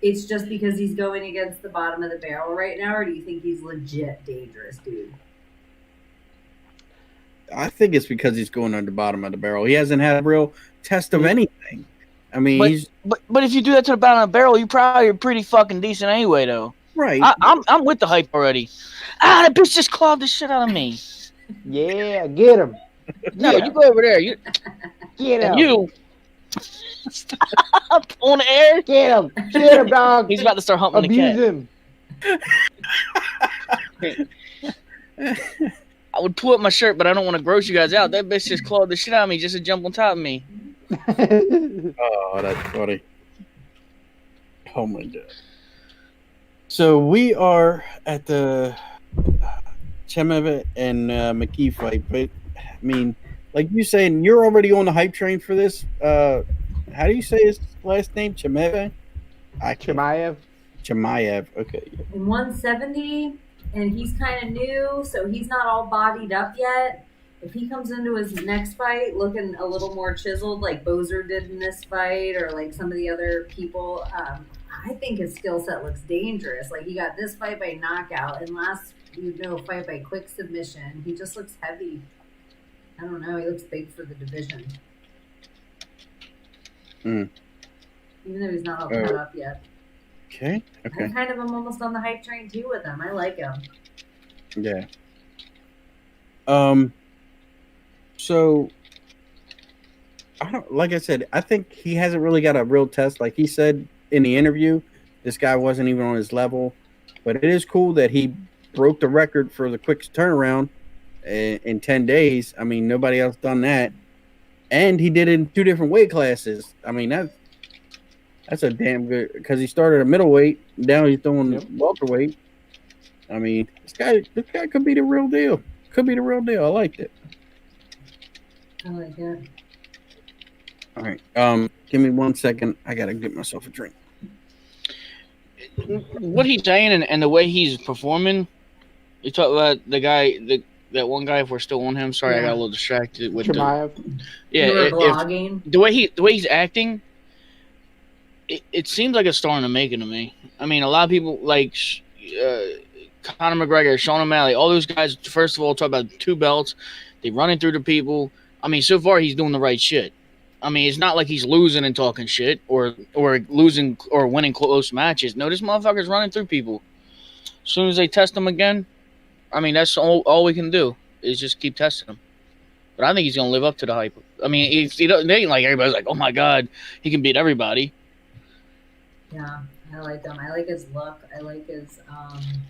it's just because he's going against the bottom of the barrel right now, or do you think he's legit dangerous, dude? I think it's because he's going on the bottom of the barrel. He hasn't had a real test of anything. I mean, but if you do that to the bottom of the barrel, you probably are pretty fucking decent anyway, though. right. I'm with the hype already. That bitch just clawed the shit out of me. Yeah, get him. No, you go over there. You Get him. you stop on the air. Get him, dog. He's about to start humping Abuse the cat. him. I would pull up my shirt, but I don't want to gross you guys out. That bitch just clawed the shit out of me just to jump on top of me. Oh, that's funny. Oh my god. So we are at the Chimaev and McKee fight, but I mean, like you saying, you're already on the hype train for this. How do you say his last name? Chimaev? Chimaev. Chimaev. Okay. In 170, and he's kind of new, so he's not all bodied up yet. If he comes into his next fight looking a little more chiseled, like Bozer did in this fight, or like some of the other people, I think his skill set looks dangerous. Like he got this fight by knockout, and last fight by quick submission. He just looks heavy. I don't know. He looks big for the division. Even though he's not all cut up yet. Okay. I kind of am almost on the hype train too with him. I like him. Yeah. So I don't, like I said, I think he hasn't really got a real test. Like he said in the interview, this guy wasn't even on his level. But it is cool that he broke the record for the quickest turnaround in 10 days. I mean, nobody else done that. And he did it in 2 different weight classes. I mean, that's a damn good, because he started at middleweight, now he's doing welterweight. I mean, this guy could be the real deal. Could be the real deal. I liked it. I like it. All right. Give me 1 second. I gotta get myself a drink. What he's saying and the way he's performing, you talk about the guy, that one guy. If we're still on him, sorry, I got a little distracted with Chimaev. You were vlogging. The way he's acting, it seems like a star in the making to me. I mean, a lot of people like Conor McGregor, Sean O'Malley, all those guys. First of all, talk about 2 belts. They running through the people. I mean, so far he's doing the right shit. I mean, it's not like he's losing and talking shit or losing or winning close matches. No, this motherfucker's running through people. As soon as they test him again, I mean, that's all we can do is just keep testing him. But I think he's going to live up to the hype. I mean, they ain't like everybody's like, oh my God, he can beat everybody. Yeah, I like him. I like his look. I like his,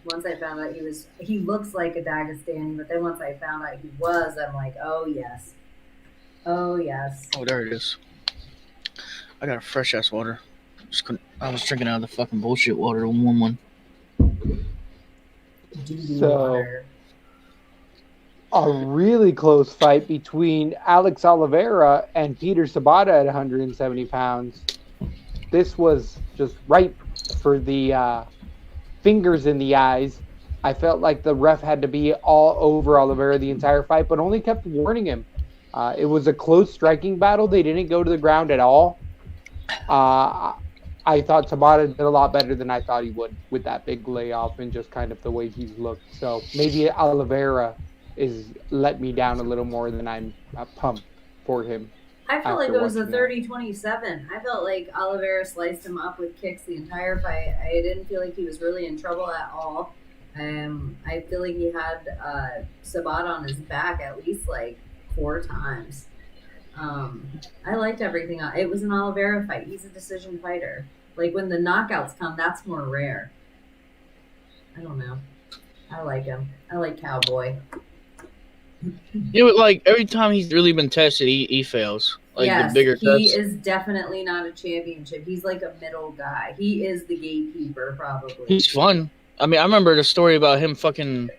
once I found out he looks like a Dagestani, but then once I found out he was, I'm like, oh yes. Oh, yes. Oh, there it is. I got a fresh-ass water. I was drinking out of the fucking bullshit water, the warm one. So, a really close fight between Alex Oliveira and Peter Sabata at 170 pounds. This was just ripe for the fingers in the eyes. I felt like the ref had to be all over Oliveira the entire fight, but only kept warning him. It was a close striking battle. They didn't go to the ground at all. I thought Tabata did a lot better than I thought he would with that big layoff and just kind of the way he's looked. So maybe Oliveira is let me down a little more than I'm pumped for him. I felt like it was a 30-27. I felt like Oliveira sliced him up with kicks the entire fight. I didn't feel like he was really in trouble at all. I feel like he had Sabata on his back at least like 4 times. I liked everything. It was an Oliveira fight. He's a decision fighter. Like when the knockouts come, that's more rare. I don't know. I like him. I like Cowboy. You know, like every time he's really been tested, he fails. Like yes, the bigger he tests. is definitely not a championship. He's like a middle guy. He is the gatekeeper, probably. He's fun. I mean, I remember the story about him fucking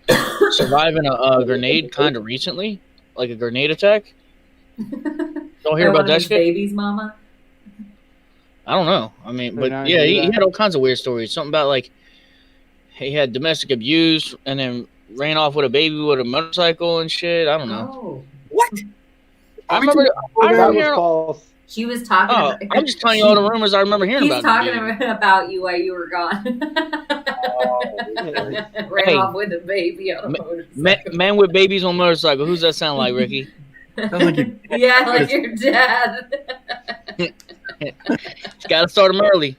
surviving a grenade kind of recently, like a grenade attack. Don't hear about that shit. Baby's mama. I don't know. I mean, but yeah, he had all kinds of weird stories. Something about like he had domestic abuse and then ran off with a baby with a motorcycle and shit. I don't know. Oh. What? I remember That was hearing. false. She was talking. Oh, about, I'm just telling you all the rumors I remember hearing He's about. talking about you while you were gone. Ran Hey. off with a baby on a motorcycle. Man with babies on motorcycle. Who's that sound like, Ricky? Sounds like you. Yeah, like your dad. Got to start them early.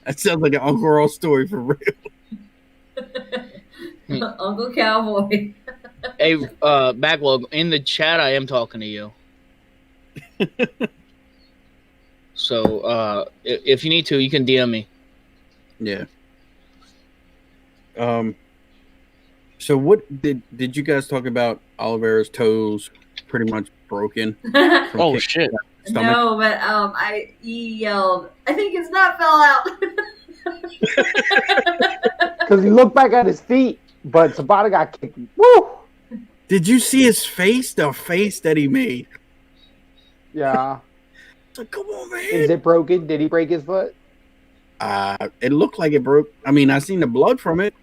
That sounds like an Uncle Earl story for real. Uncle Cowboy. Hey, Backlog, in the chat, I am talking to you. So, if you need to, you can DM me. Yeah. So what did you guys talk about? Oliveira's toes pretty much broken. from Oh, kick- shit. stomach? No, but he yelled, I think his nut fell out. Because he looked back at his feet, but Sabata got kicked. Woo! Did you see his face? The face that he made. Yeah. It's like, come on, man. Is it broken? Did he break his foot? It looked like it broke. I mean, I seen the blood from it.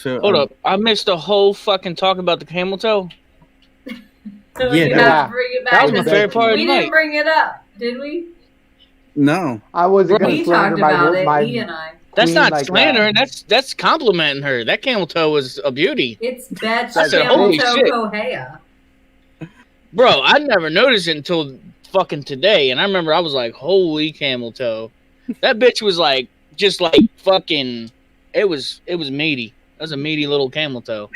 So Hold up. I missed the whole fucking talk about the camel toe. So Yeah, we that- have to bring it back. That was my That's- favorite part of We the didn't night. bring it up, did we? No. I wasn't going We to slander talked my about it, my he and I. That's queen not like slandering. that. That's complimenting her. That camel toe was a beauty. It's Betch I said, Camel holy Toe shit. Kohea. Bro, I never noticed it until fucking today. And I remember I was like, holy camel toe. That bitch was like, just like fucking, it was meaty. That was a meaty little camel toe.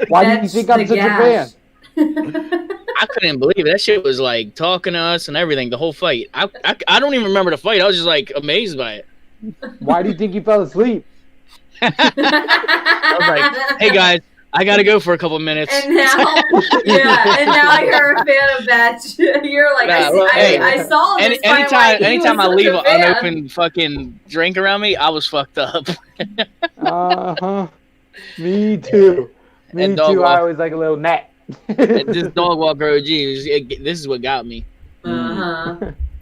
Why do you think I'm such a fan? I couldn't believe it. That shit was like talking to us and everything, the whole fight. I don't even remember the fight. I was just like amazed by it. Why do you think you fell asleep? I was like, hey guys, I gotta go for a couple minutes. And now, yeah, and now you're a fan of Betch. You're like, Nah, look, hey, I saw this fight, like, he anytime was I such leave a an fan. unopened fucking drink around me, I was fucked up. Uh-huh. Me too. Me And dog too. walk. I was like a little gnat. This dog walker OG, this is what got me. Uh-huh.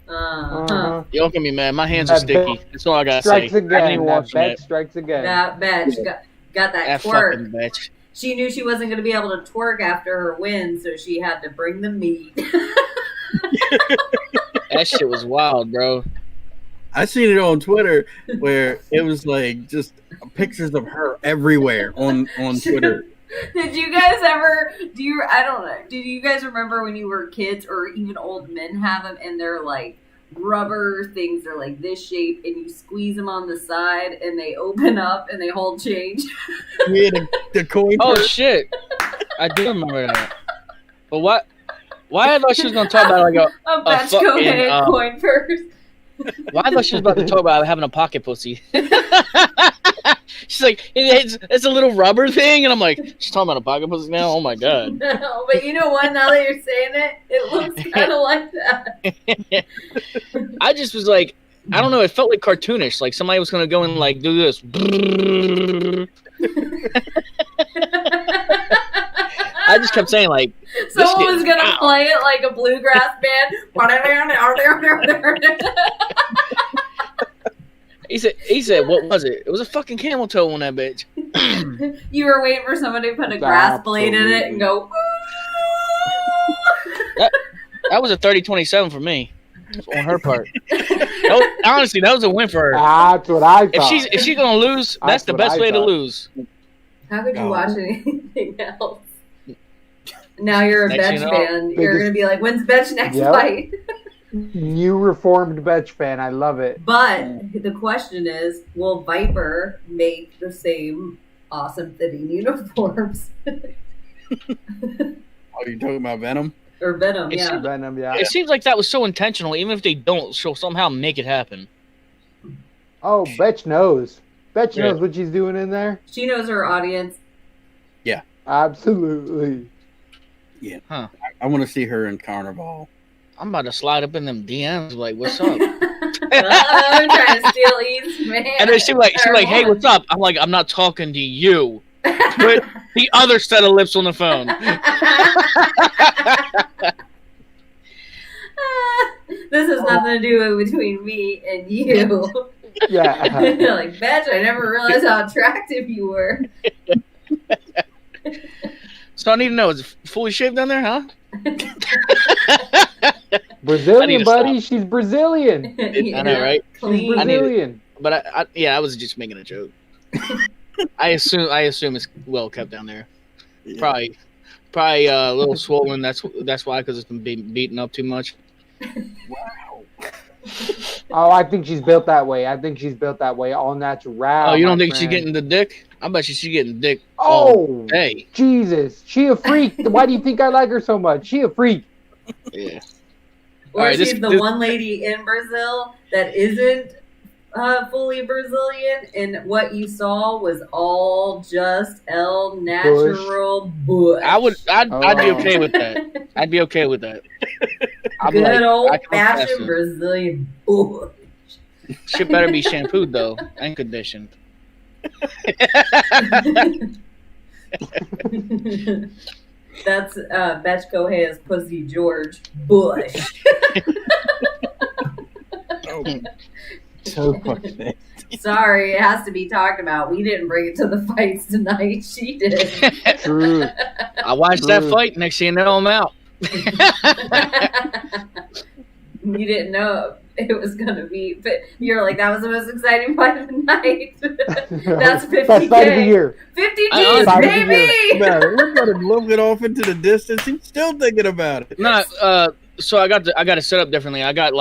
Uh-huh. Uh-huh. Y'all can be mad. My hands are That sticky. bet That's all I gotta say. Strikes I didn't again. even That watch bet that. strikes again. That Betch got that That twerk. fucking bitch. She knew she wasn't going to be able to twerk after her win, so she had to bring the meat. That shit was wild, bro. I seen it on Twitter where it was like just pictures of her everywhere on Twitter. Did you guys ever? I don't know. Did you guys remember when you were kids, or even old men have them, and they're like rubber things? They're like this shape, and you squeeze them on the side, and they open up, and they hold change. Yeah, the coin. Oh purse. shit, I do remember that. But what? Why I thought she was gonna talk about like A Betch fucking, Kohea coin purse. why I thought she was about to talk about having a pocket pussy. She's like, it's a little rubber thing, and I'm like, she's talking about a pocket pussy now. Oh my god. No, but you know what? Now that you're saying it, it looks kind of like that. I just was like, I don't know. It felt like cartoonish. Like somebody was gonna go and like do this. I just kept saying like, Someone was gonna ow. play it like a bluegrass band. He said, what was it? It was a fucking camel toe on that bitch. You were waiting for somebody to put a grass blade in it and go. That was a 30-27 for me on her part. Honestly, that was a win for her. That's what I thought. If she's gonna lose, that's the what best I way to thought. lose. How could you No. watch anything else? Now you're a Next Betch you know, fan. You're biggest- gonna be like, when's Betch next Yep. fight? New reformed Betch fan. I love it. But the question is, will Viper make the same awesome fitting uniforms? Oh, you talking about Venom? Or Venom, It's yeah. Venom, yeah. It seems like that was so intentional. Even if they don't, she'll somehow make it happen. Oh, Betch knows. Betch Yeah. knows what she's doing in there. She knows her audience. Absolutely. I want to see her in Carnival. I'm about to slide up in them DMs like, "What's up?" I'm trying to steal E's man. And then she like, "Hey, what's up?" I'm like, "I'm not talking to you." Put the other set of lips on the phone. This has nothing to do between me and you. Yeah. Like, Betch, I never realized how attractive you were. So I need to know: is it fully shaved down there, huh? Brazilian, to buddy. She's Brazilian. I know, right? She's Clean. Brazilian. But I was just making a joke. I assume it's well kept down there. Yeah. Probably a little swollen. That's why, because it's been beaten up too much. Wow. Oh, I think she's built that way. All natural. Oh, you don't my think she's friend. getting the dick? I bet she's getting dick Oh, all day. Jesus. She a freak. Why do you think I like her so much? She a freak. Yeah. Or Alright, she's the one lady in Brazil that isn't fully Brazilian, and what you saw was all just el natural bush. I'd be Oh. okay with that. I'd be okay with that. I'm Good like, old I can look past fashioned it. Brazilian bush. Shit better be shampooed though and conditioned. That's Betch Kohei's Pussy George Bush. Oh, so fucking nasty. Sorry, it has to be talked about. We didn't bring it to the fights tonight. She did. True. I watched that True. fight. Next thing you know, I'm out. You didn't know it was gonna be, but you're like, that was the most exciting fight of the night. That's 50K. Best fight of the year. 50 I G's, honestly- baby. No, we're gonna look it off into the distance. He's still thinking about it. No, so I got it set up differently. I got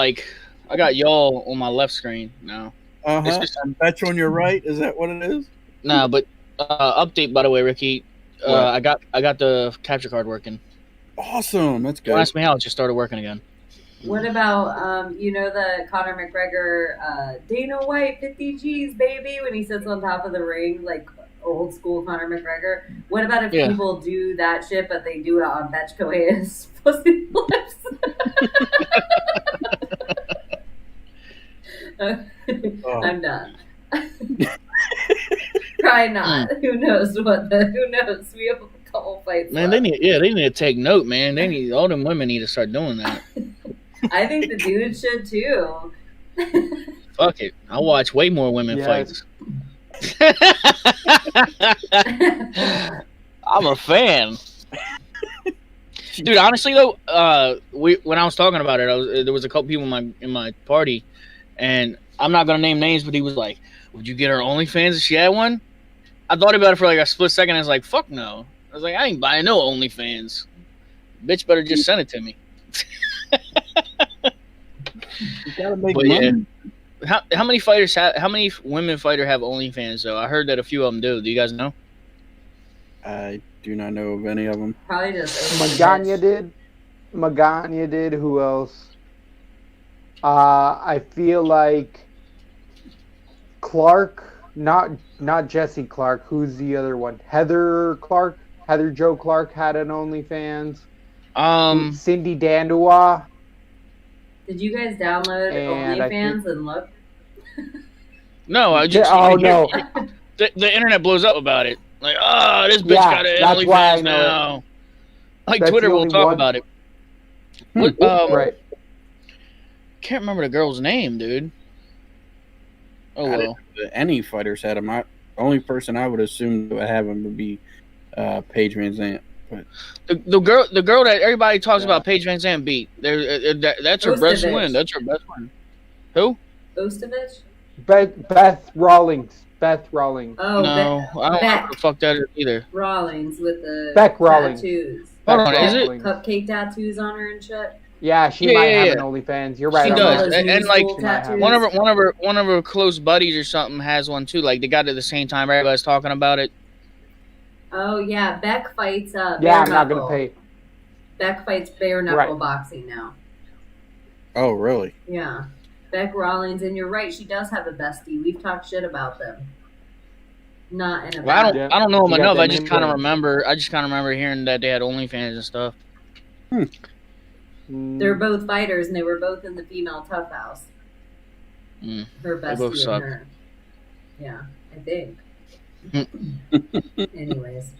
y'all on my left screen now. It's Uh-huh. just- And Betch on your right. Is that what it is? Nah, but update by the way, Ricky. What? I got the capture card working. Awesome. That's Don't good. ask me how. It just started working again. What about the Conor McGregor Dana White 50 G's, baby, when he sits on top of the ring like old school Conor McGregor? What about if Yeah. people do that shit, but they do it on Betch Kohei's pussy lips? Oh. I'm done. Probably not. Who knows? Who knows? We have a couple fights. Man, left. they need to take note, man. All them women need to start doing that. I think the dude should too. Fuck it. I'll watch way more women Yes. fights. I'm a fan. Dude, honestly though, when I was talking about it, there was a couple people in my party, and I'm not gonna name names, but he was like, "Would you get her OnlyFans if she had one?" I thought about it for like a split second. And I was like, "Fuck no!" I was like, "I ain't buying no OnlyFans. Bitch, better just send it to me." You gotta make But money. yeah. How many women fighter have OnlyFans though? I heard that a few of them do. Do you guys know? I do not know of any of them. Probably just Magana did. Who else? I feel like Clark, not Jesse Clark. Who's the other one? Heather Clark. Heather Joe Clark had an OnlyFans. Cindy Dandua. Did you guys download And I OnlyFans and look? No, I just Oh no! the internet blows up about it. Like, oh, this bitch Yeah, got an that's why I OnlyFans know it. now. Like That's Twitter the will only talk one. about it. What, Right. Can't remember the girl's name, dude. Oh I well. didn't know that any fighters had them. The only person I would assume would have them would be Paige Van Zandt. The girl that everybody talks Yeah. about, Paige Van Zandt beat. That's her best Ostovich. win. That's her best win. Who? Ostovich? Beth Rawlings. Oh, No, I don't know Beck what the fuck that is either. Rawlings with the Beck Rawlings. tattoos. Hold on, Beth is it? Rawlings. Cupcake tattoos on her and shit. Yeah, she Yeah, might yeah, have yeah. an OnlyFans. You're right. She on does. that. And, like, School tattoos. One of her close buddies or something has one too. Like they got it at the same time. Everybody's talking about it. Oh yeah, Beck fights Yeah, bare I'm not knuckle. gonna pay. Beck fights bare knuckle Right. boxing now. Oh, really? Yeah. Beck Rawlings, and you're right, she does have a bestie. We've talked shit about them. Not in a Well, I bad Yeah. don't know them You got enough. that I just name kind of right. remember. I just kind of remember hearing that they had OnlyFans and stuff. They're both fighters, and they were both in the female tough house. Mm. Her both bestie and suck. her. Yeah, I think. Anyways.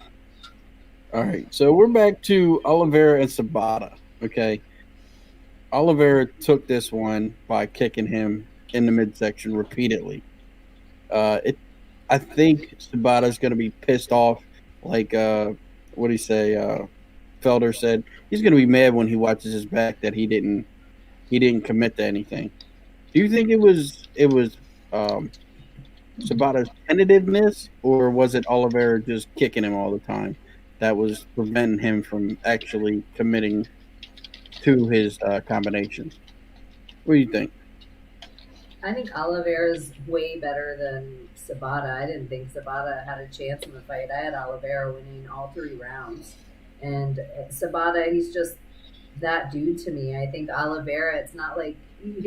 All right. So we're back to Oliveira and Sabata. Okay. Oliveira took this one by kicking him in the midsection repeatedly. I think Sabata's going to be pissed off. Like, what do you say? Felder said he's going to be mad when he watches his back that he didn't commit to anything. Do you think it was Sabata's tentativeness, or was it Oliveira just kicking him all the time that was preventing him from actually committing to his combinations? What do you think? I think Oliveira's way better than Sabata. I didn't think Sabata had a chance in the fight. I had Oliveira winning all 3 rounds. And Sabata, he's just that dude to me. I think Oliveira, it's not like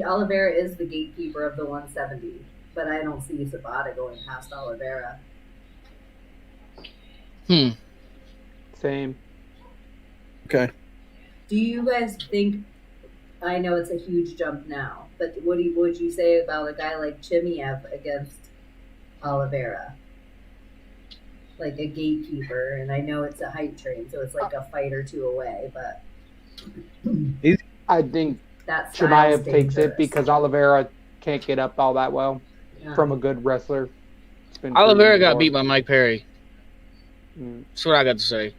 Oliveira is the gatekeeper of the 170, but I don't see Sabata going past Oliveira. Same. Okay. Do you guys think? I know it's a huge jump now, but what would you say about a guy like Chimaev against Oliveira? Like a gatekeeper, and I know it's a height train, so it's like a fight or 2 away, but I think that Chimaev takes it because Oliveira can't get up all that well from a good wrestler. Oliveira got beat by Mike Perry. Mm. That's what I got to say.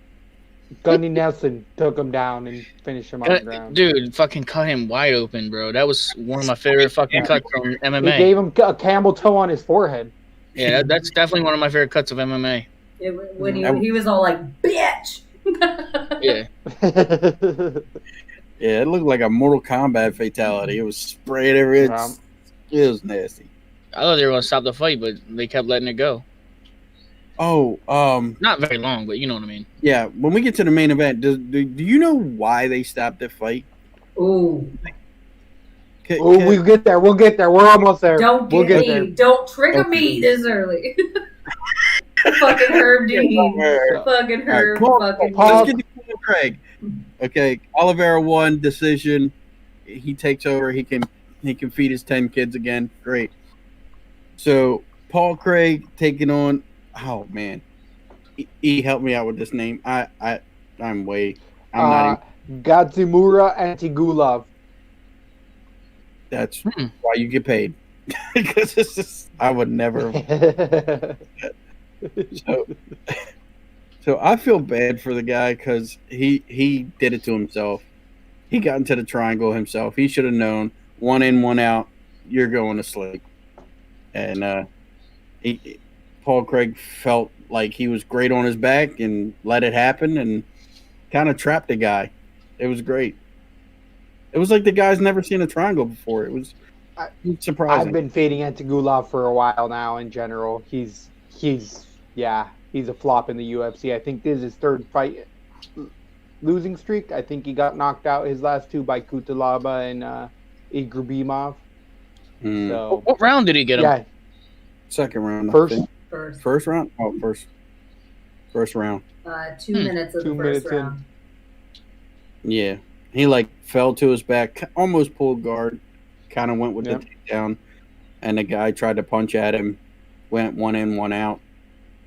Gunny Nelson took him down and finished him on the ground. Dude, fucking cut him wide open, bro. That was one of my favorite fucking cuts from MMA. He gave him a camel toe on his forehead. Yeah, that's definitely one of my favorite cuts of MMA. When he was all like, bitch! Yeah. Yeah, it looked like a Mortal Kombat fatality. It was sprayed everywhere. It was nasty. I thought they were going to stop the fight, but they kept letting it go. Oh, not very long, but you know what I mean. Yeah, when we get to the main event, do you know why they stopped the fight? Ooh. We'll get there. We'll get there. We're almost there. Don't get me. There. Don't trigger me this early. Fucking Herb Dean. Fucking Herb. Let's get to Paul Craig. Okay, Oliveira won decision. He takes over. He can feed his 10 kids again. Great. So Paul Craig taking on. Oh man, he helped me out with this name. I'm not even. Gadzimura Antigulov. That's why you get paid. Because it's just, I would never. So I feel bad for the guy because he did it to himself. He got into the triangle himself. He should have known 1 in, 1 out. You're going to sleep. And Paul Craig felt like he was great on his back and let it happen and kind of trapped the guy. It was great. It was like the guy's never seen a triangle before. It was surprising. I've been fading Antigulov for a while now. In general, he's a flop in the UFC. I think this is his 3rd fight losing streak. I think he got knocked out his last 2 by Kutalaba and Igrubimov. So what round did he get him? Yeah, 2nd round. First round? Oh, first round. 2 minutes of the first round. Yeah. He fell to his back, almost pulled guard, kind of went with the takedown, and the guy tried to punch at him, went 1 in, 1 out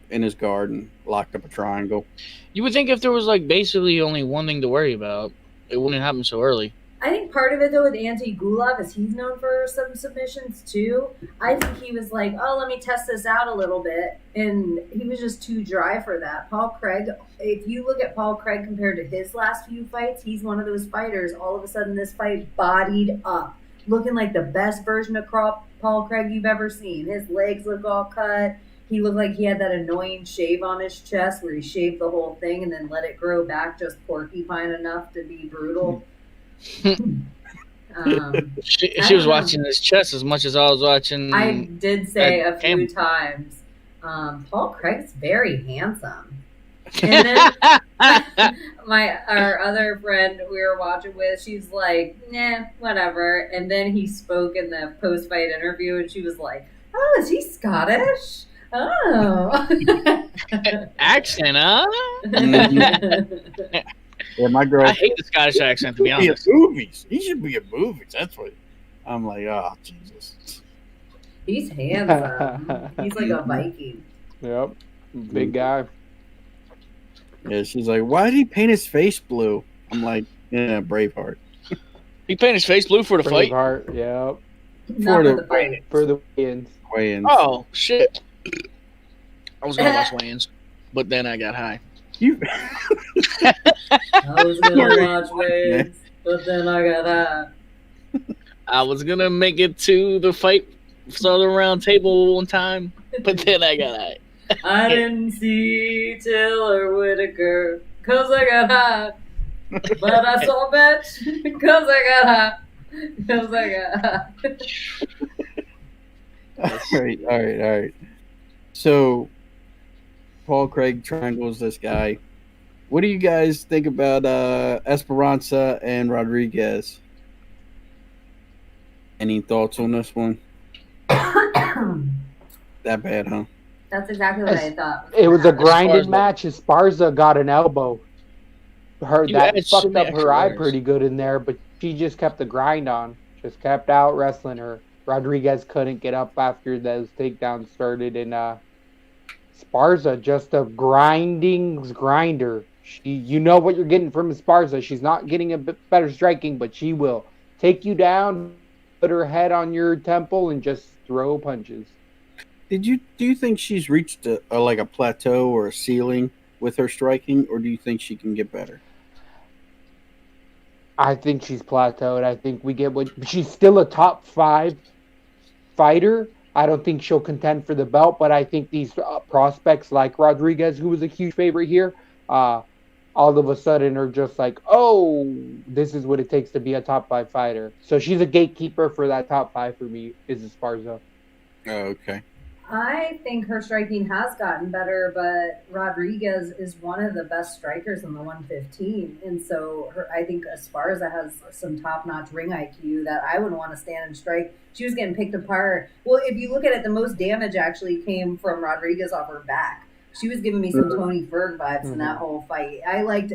in his guard and locked up a triangle. You would think if there was basically only one thing to worry about, it wouldn't happen so early. I think part of it, though, with Antigulov is he's known for some submissions, too. I think he was like, oh, let me test this out a little bit. And he was just too dry for that. Paul Craig, if you look at Paul Craig compared to his last few fights, he's one of those fighters. All of a sudden, this fight bodied up, looking like the best version of Paul Craig you've ever seen. His legs look all cut. He looked like he had that annoying shave on his chest where he shaved the whole thing and then let it grow back just porcupine enough to be brutal. She was watching his chest as much as I was watching. I did say a few times, Paul Craig's very handsome. And then our other friend we were watching with, she's like, nah, whatever. And then he spoke in the post-fight interview, and she was like, oh, is he Scottish? Oh. Accent, huh? Yeah, my girl. I hate the Scottish accent, to be honest. He should be in movies. That's what I'm like. Oh, Jesus. He's handsome. He's like a Viking. Yep, big guy. Yeah, she's like, why did he paint his face blue? I'm like, yeah, Braveheart. He painted his face blue for the fight? Braveheart, yep. Not for the fight. For the weigh-ins. Weigh-ins. Oh, shit. I was going to watch weigh-ins, but then I got high. You I was gonna Sorry. watch waves, but then I got high. I was gonna make it to the fight Southern Round Table one time, but then I got out. I didn't see Taylor Whittaker because I got high. But I saw Betch because I got high. Because I got high. all right. So, Paul Craig triangles this guy. What do you guys think about Esperanza and Rodriguez? Any thoughts on this one? That bad, huh? That's exactly what I thought. It was a Esparza. grinded match. Esparza got an elbow. You That added so fucked many up extra her eye layers. pretty good in there, but she just kept the grind on. Just kept out wrestling her. Rodriguez couldn't get up after those takedowns started, and Esparza just a grinder. You know what you're getting from Esparza. She's not getting a bit better striking, but she will take you down, put her head on your temple, and just throw punches. Do you think she's reached a plateau or a ceiling with her striking, or do you think she can get better? I think she's plateaued. I think she's still a top 5 fighter. I don't think she'll contend for the belt, but I think these prospects like Rodriguez, who was a huge favorite here, all of a sudden are just like, oh, this is what it takes to be a top 5 fighter. So she's a gatekeeper for that top 5 for me, is Esparza. Oh, okay. I think her striking has gotten better, but Rodriguez is one of the best strikers in the 115. And so I think Esparza has some top-notch ring IQ that I would want to stand and strike. She was getting picked apart. Well, if you look at it, the most damage actually came from Rodriguez off her back. She was giving me some Tony Berg vibes in that whole fight. I like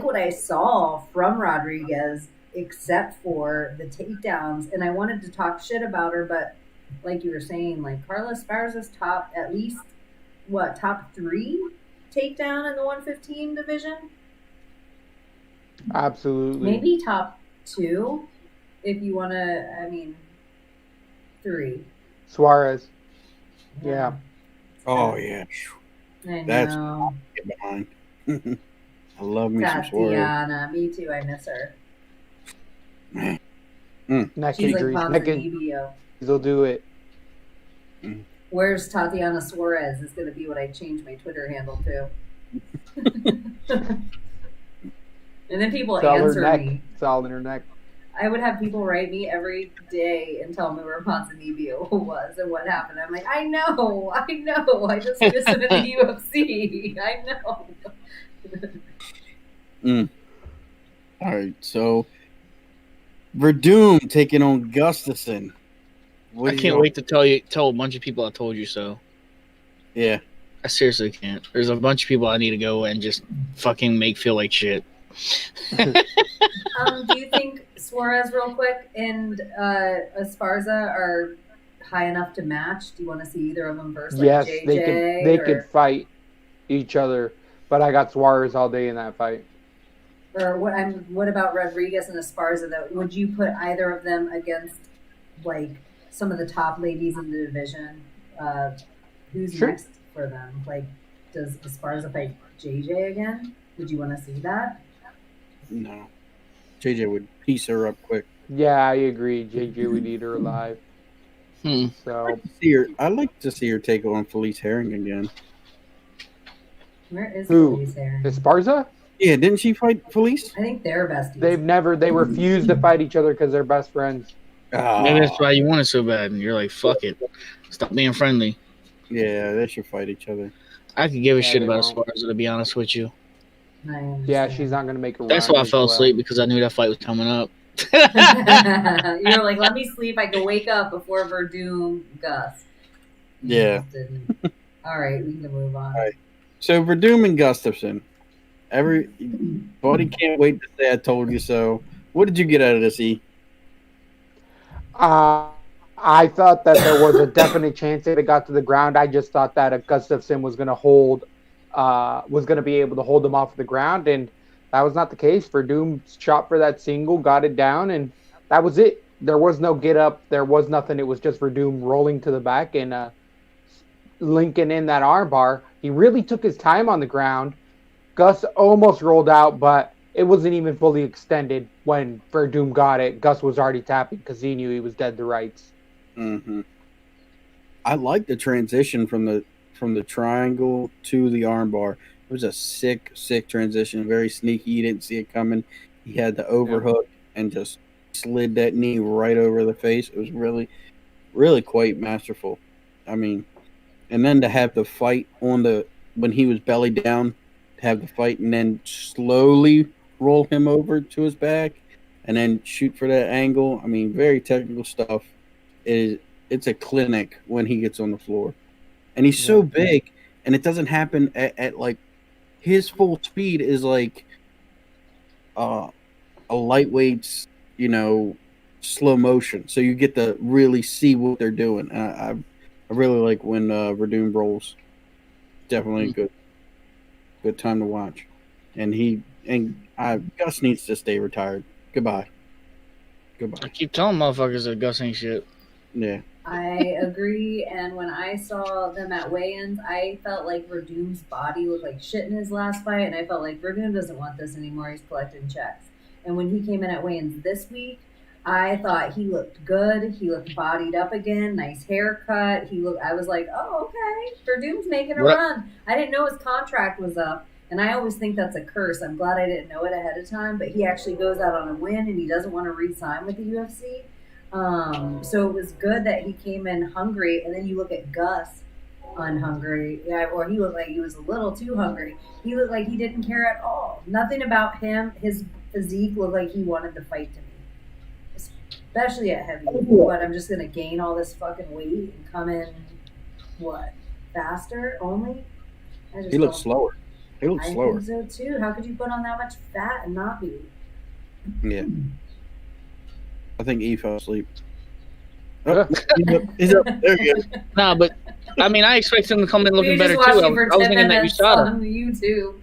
what I saw from Rodriguez, except for the takedowns. And I wanted to talk shit about her, but like you were saying, like Carla Esparza's top 3 takedown in the 115 division? Absolutely. Maybe top 2, if you want to, 3. Suarez. Yeah. Oh yeah, I That's- know. get behind. I love me some Suarez. Tatiana, me too, I miss her. Neck She's like injuries. Neck Ponzinibbio. will do it. Where's Tatiana Suarez is going to be what I change my Twitter handle to. And then people It's all her answer neck. me. It's all in her neck. I would have people write me every day and tell me where Ponzinibbio was and what happened. I'm like, I know. I just missed him in the UFC. I know. All right, so Verdum taking on Gustafson. I can't wait to tell a bunch of people I told you so. Yeah. I seriously can't. There's a bunch of people I need to go and just fucking make feel like shit. Do you think Suarez, real quick, and Esparza are high enough to match? Do you want to see either of them versus Yes, JJ? they could fight each other, but I got Suarez all day in that fight. Or what about Rodriguez and Esparza? Though, would you put either of them against like some of the top ladies in the division? Who's Sure. next for them? Like, does Esparza fight JJ again? Would you want to see that? No. JJ would piece her up quick. Yeah, I agree. JJ would eat her alive. So I'd like to see her take on Felice Herring again. Where is Who? Felice Herring? Esparza? Yeah, didn't she fight Felice? I think they're besties. They refuse to fight each other because they're best friends. Maybe that's why you want it so bad, and you're like, fuck it. Stop being friendly. Yeah, they should fight each other. I could give a Yeah, shit they about won't. Esparza, to be honest with you. I understand. Yeah, she's not going to make a That's run why I as fell well. asleep, because I knew that fight was coming up. You're like, let me sleep. I can wake up before Verdum Gus. Yeah. Didn't. All right, we can move on. All right. So Verdum and Gustafson. Everybody can't wait to say I told you so. What did you get out of this, E? I thought that there was a definite chance if it got to the ground. I just thought that Gustafson was going to be able to hold them off the ground, and that was not the case. Verdum shot for that single, got it down, and that was it. There was no get up. There was nothing. It was just Verdum rolling to the back and linking in that arm bar. He really took his time on the ground, Gus almost rolled out, but it wasn't even fully extended when Verdum got it. Gus was already tapping because he knew he was dead to rights. Mm-hmm. I like the transition from the triangle to the armbar. It was a sick transition. Very sneaky. You didn't see it coming. He had the overhook and just slid that knee right over the face. It was really, really quite masterful. I mean, and then to have the fight when he was belly down, to have the fight and then slowly roll him over to his back and then shoot for that angle. I mean, very technical stuff. It's a clinic when he gets on the floor. And he's so big, and it doesn't happen at like his full speed is like a lightweight's, slow motion. So you get to really see what they're doing. I really like when Verdum rolls. Definitely a good time to watch. And Gus needs to stay retired. Goodbye. I keep telling motherfuckers that Gus ain't shit. Yeah. I agree, and when I saw them at weigh-ins, I felt like Verdum's body looked like shit in his last fight, and I felt like Verdum doesn't want this anymore. He's collecting checks. And when he came in at weigh-ins this week, I thought he looked good. He looked bodied up again, nice haircut. I was like, oh, okay, Verdum's making a run. I didn't know his contract was up, and I always think that's a curse. I'm glad I didn't know it ahead of time, but he actually goes out on a win, and he doesn't want to re-sign with the UFC. So it was good that he came in hungry, and then you look at Gus unhungry, or he looked like he was a little too hungry. He looked like he didn't care at all. Nothing about him, his physique looked like he wanted to fight to me, especially at heavy. But I'm just gonna gain all this fucking weight and come in faster only. He looks slower. He looks slower. I think so too. How could you put on that much fat and not be? Yeah. I think E fell asleep. Oh, he's up. There you go. Nah, but I mean, I expect him to come in looking better too. I was thinking that USADA on YouTube.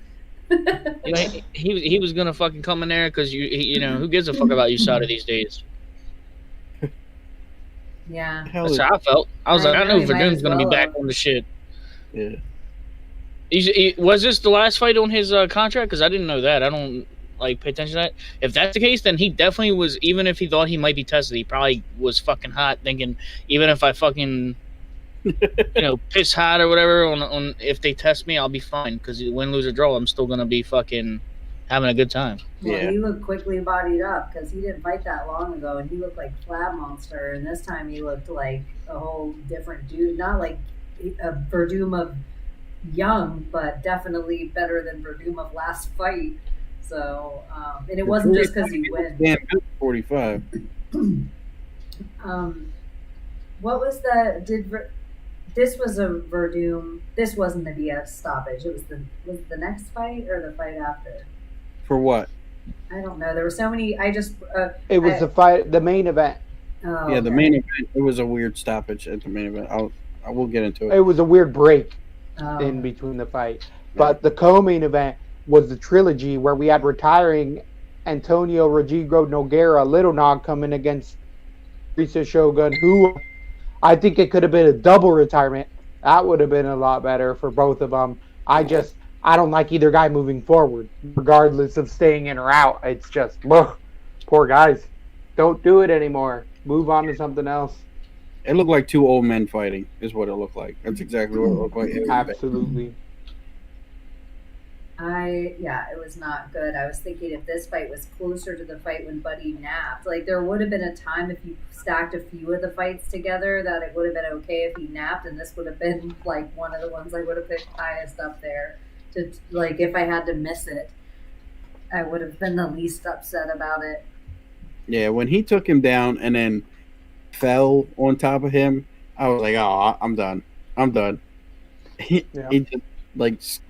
He was gonna fucking come in there because who gives a fuck about USADA these days? Yeah, that's how I felt. I was like, I know Verdum's gonna be back on the shit. Yeah. Was this the last fight on his contract? Because I didn't know that. I don't pay attention to that. If that's the case, then he definitely was. Even if he thought he might be tested, he probably was fucking hot, thinking even if I fucking piss hot or whatever on if they test me, I'll be fine because win, lose or draw, I'm still gonna be fucking having a good time. Well, he looked quickly bodied up because he didn't fight that long ago, and he looked like Flab Monster, and this time he looked like a whole different dude. Not like a Verdum of young, but definitely better than Verdum of last fight. So, and it wasn't just because he wins. Damn good 45. What was this was a Verdum. This wasn't the BS stoppage. It was the next fight or the fight after? For what? I don't know. There were so many. It was the main event. Oh, yeah, the main event. It was a weird stoppage at the main event. I will get into it. It was a weird break in between the fight. But the co-main event was the trilogy where we had retiring Antonio Rodrigo Nogueira, Little Nog, coming against Risa Shogun, who I think it could have been a double retirement. That would have been a lot better for both of them. I don't like either guy moving forward, regardless of staying in or out. It's just, poor guys. Don't do it anymore. Move on to something else. It looked like two old men fighting, is what it looked like. That's exactly what it looked like. Absolutely. It was not good. I was thinking if this fight was closer to the fight when Buddy napped, there would have been a time if you stacked a few of the fights together that it would have been okay if he napped, and this would have been one of the ones I would have picked highest up there. To if I had to miss it, I would have been the least upset about it. Yeah, when he took him down and then fell on top of him, I was like, "Oh, I'm done. I'm done." He just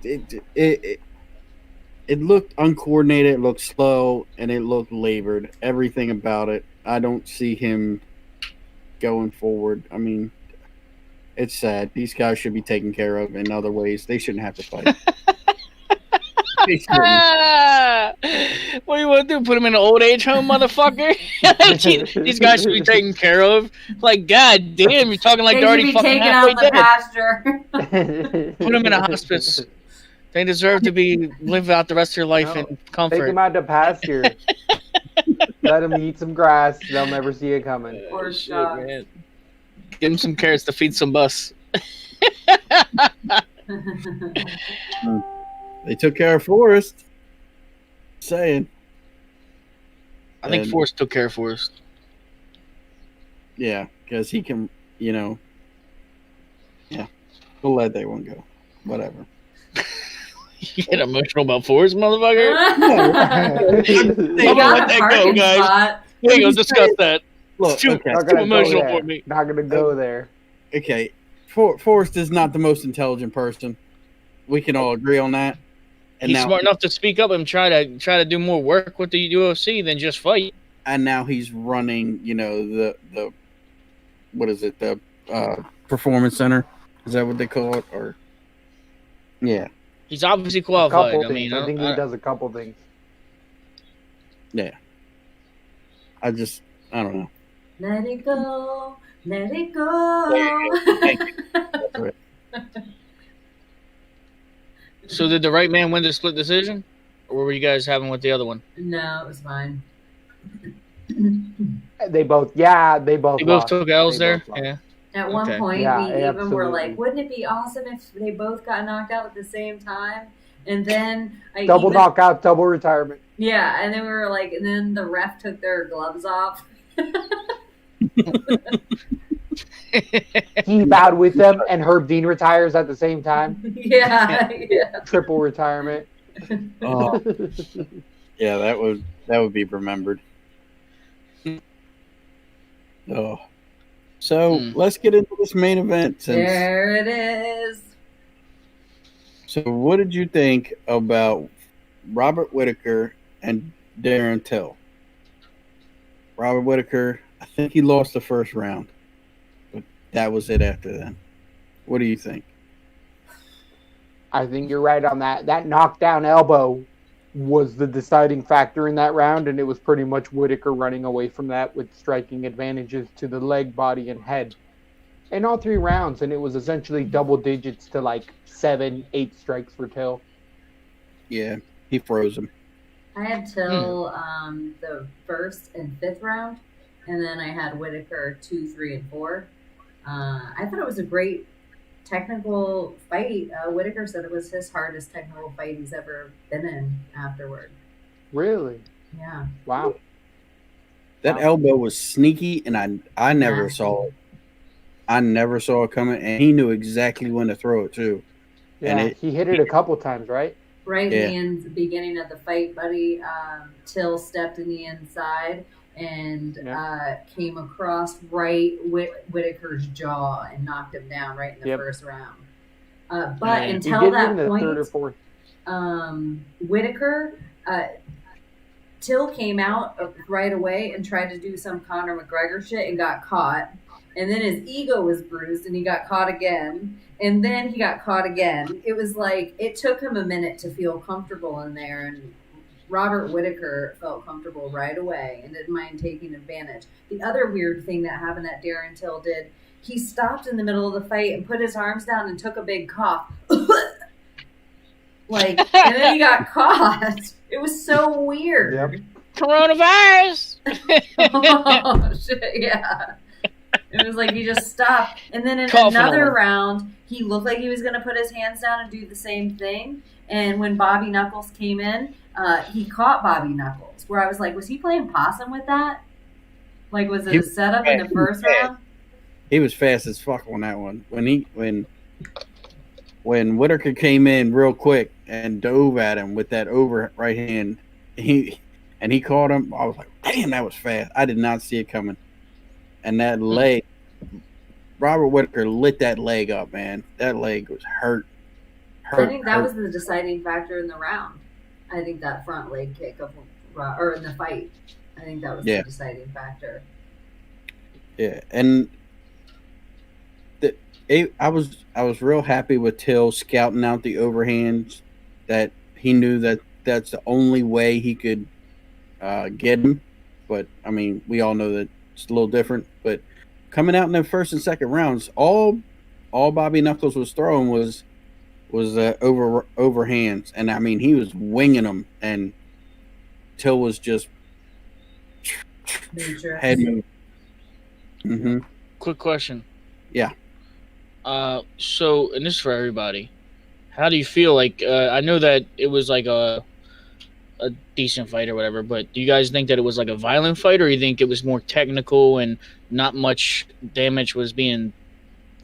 it looked uncoordinated, it looked slow, and it looked labored. Everything about it. I don't see him going forward. I mean, it's sad. These guys should be taken care of in other ways. They shouldn't have to fight. What do you want to do? Put them in an old age home, motherfucker? These guys should be taken care of. God damn, you're talking like they're already fucking halfway dead. Pasture. Put them in a hospice. They deserve to live out the rest of their life No. in Take comfort. them out to pasture. Let them eat some grass. They'll never see it coming. Or Shit, shock. man. Give them some carrots to feed some bus. They took care of Forrest. Saying. I think And- Forrest took care of Forrest. Yeah, because he can, yeah. We'll let that one go. Whatever. You get emotional about Forrest, motherfucker? They I'm gonna got let a that go, parking guys. spot. We ain't gonna discuss that. Look, It's too, okay. Not it's too gonna go emotional there. for me. Not gonna go there. Okay. Forrest is not the most intelligent person. We can all agree on that. And He's now, smart enough to speak up and try to do more work with the UFC than just fight. and now he's running, the what is it, the performance center? Is that what they call it? Or yeah, He's obviously A qualified. couple I things. mean, I think he does a couple things. I don't know. Let it go. Let it go. That's right. So did the right man win the split decision, or were you guys having with the other one? No, it was fine. They both They both lost. took L's They there. both lost. Yeah. At one Okay. point, Yeah, we even were absolutely. like, wouldn't it be awesome if they both got knocked out at the same time? And then Double knockout, double retirement. Yeah, and then we were like, and then the ref took their gloves off. He bowed with them, and Herb Dean retires at the same time. yeah. Triple retirement. Oh, yeah, that would be remembered. Oh, so let's get into this main event. There it is. So, what did you think about Robert Whittaker and Darren Till? Robert Whittaker, I think he lost the first round, but that was it after then. What do you think? I think you're right on that. That knockdown elbow was the deciding factor in that round, and it was pretty much Whittaker running away from that with striking advantages to the leg, body, and head in all three rounds, and it was essentially double digits to like 7, 8 strikes for Till. Yeah, he froze him. I had Till the first and fifth round, and then I had Whittaker 2, 3, and 4. I thought it was a great technical fight. Whittaker said it was his hardest technical fight he's ever been in afterward. Really? Yeah. Wow. That elbow was sneaky, and I never Yeah. saw it. I never saw it coming, and he knew exactly when to throw it too. Yeah, he hit it a couple times, right? Right Yeah. in the beginning of the fight, Buddy, Till stepped in the inside and came across Whittaker's jaw and knocked him down right in the first round. But He until did it that in the point, third or fourth. Whittaker, Till came out right away and tried to do some Conor McGregor shit and got caught. And then his ego was bruised and he got caught again. And then he got caught again. It was like, it took him a minute to feel comfortable in there. And Robert Whittaker felt comfortable right away and didn't mind taking advantage. The other weird thing that happened that Darren Till did, he stopped in the middle of the fight and put his arms down and took a big cough. And then he got caught. It was so weird. Yep. Coronavirus. Oh, shit, yeah. It was like he just stopped. And then in Coughing on another him. round, he looked like he was going to put his hands down and do the same thing. And when Bobby Knuckles came in, he caught Bobby Knuckles. Where I was like, was he playing possum with that? Like, was it a setup in the first round? He was fast as fuck on that one. When Whittaker came in real quick and dove at him with that over right hand, he caught him. I was like, damn, that was fast. I did not see it coming. And that leg, Robert Whittaker lit that leg up, man. That leg was hurt. I think that was the deciding factor in the round. I think that front leg kick or in the fight. I think that was the deciding factor. Yeah, and I was real happy with Till scouting out the overhands. That he knew that that's the only way he could get him. But I mean, we all know that it's a little different. But coming out in the first and second rounds, all Bobby Knuckles was throwing was was overhands, and I mean he was winging them, and Till was just Major. head moving. Mm-hmm. Quick question. Yeah. So, and this is for everybody. How do you feel? Like, I know that it was like a decent fight or whatever, but do you guys think that it was like a violent fight, or you think it was more technical and not much damage was being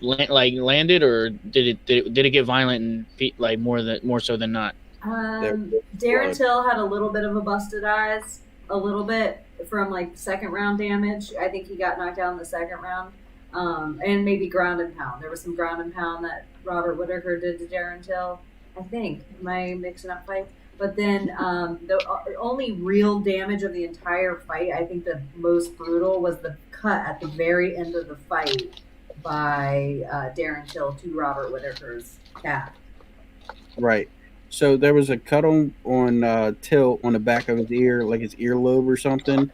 landed, or did it get violent and like more so than not? Darren Till had a little bit of a busted eyes, a little bit from like second round damage. I think he got knocked out in the second round. And maybe ground and pound. There was some ground and pound that Robert Whittaker did to Darren Till. I think. Am I mixing up fights? But then the only real damage of the entire fight, I think the most brutal, was the cut at the very end of the fight by Darren Till to Robert Whittaker's calf. Right. So there was a cut on Till on the back of his ear, like his earlobe or something.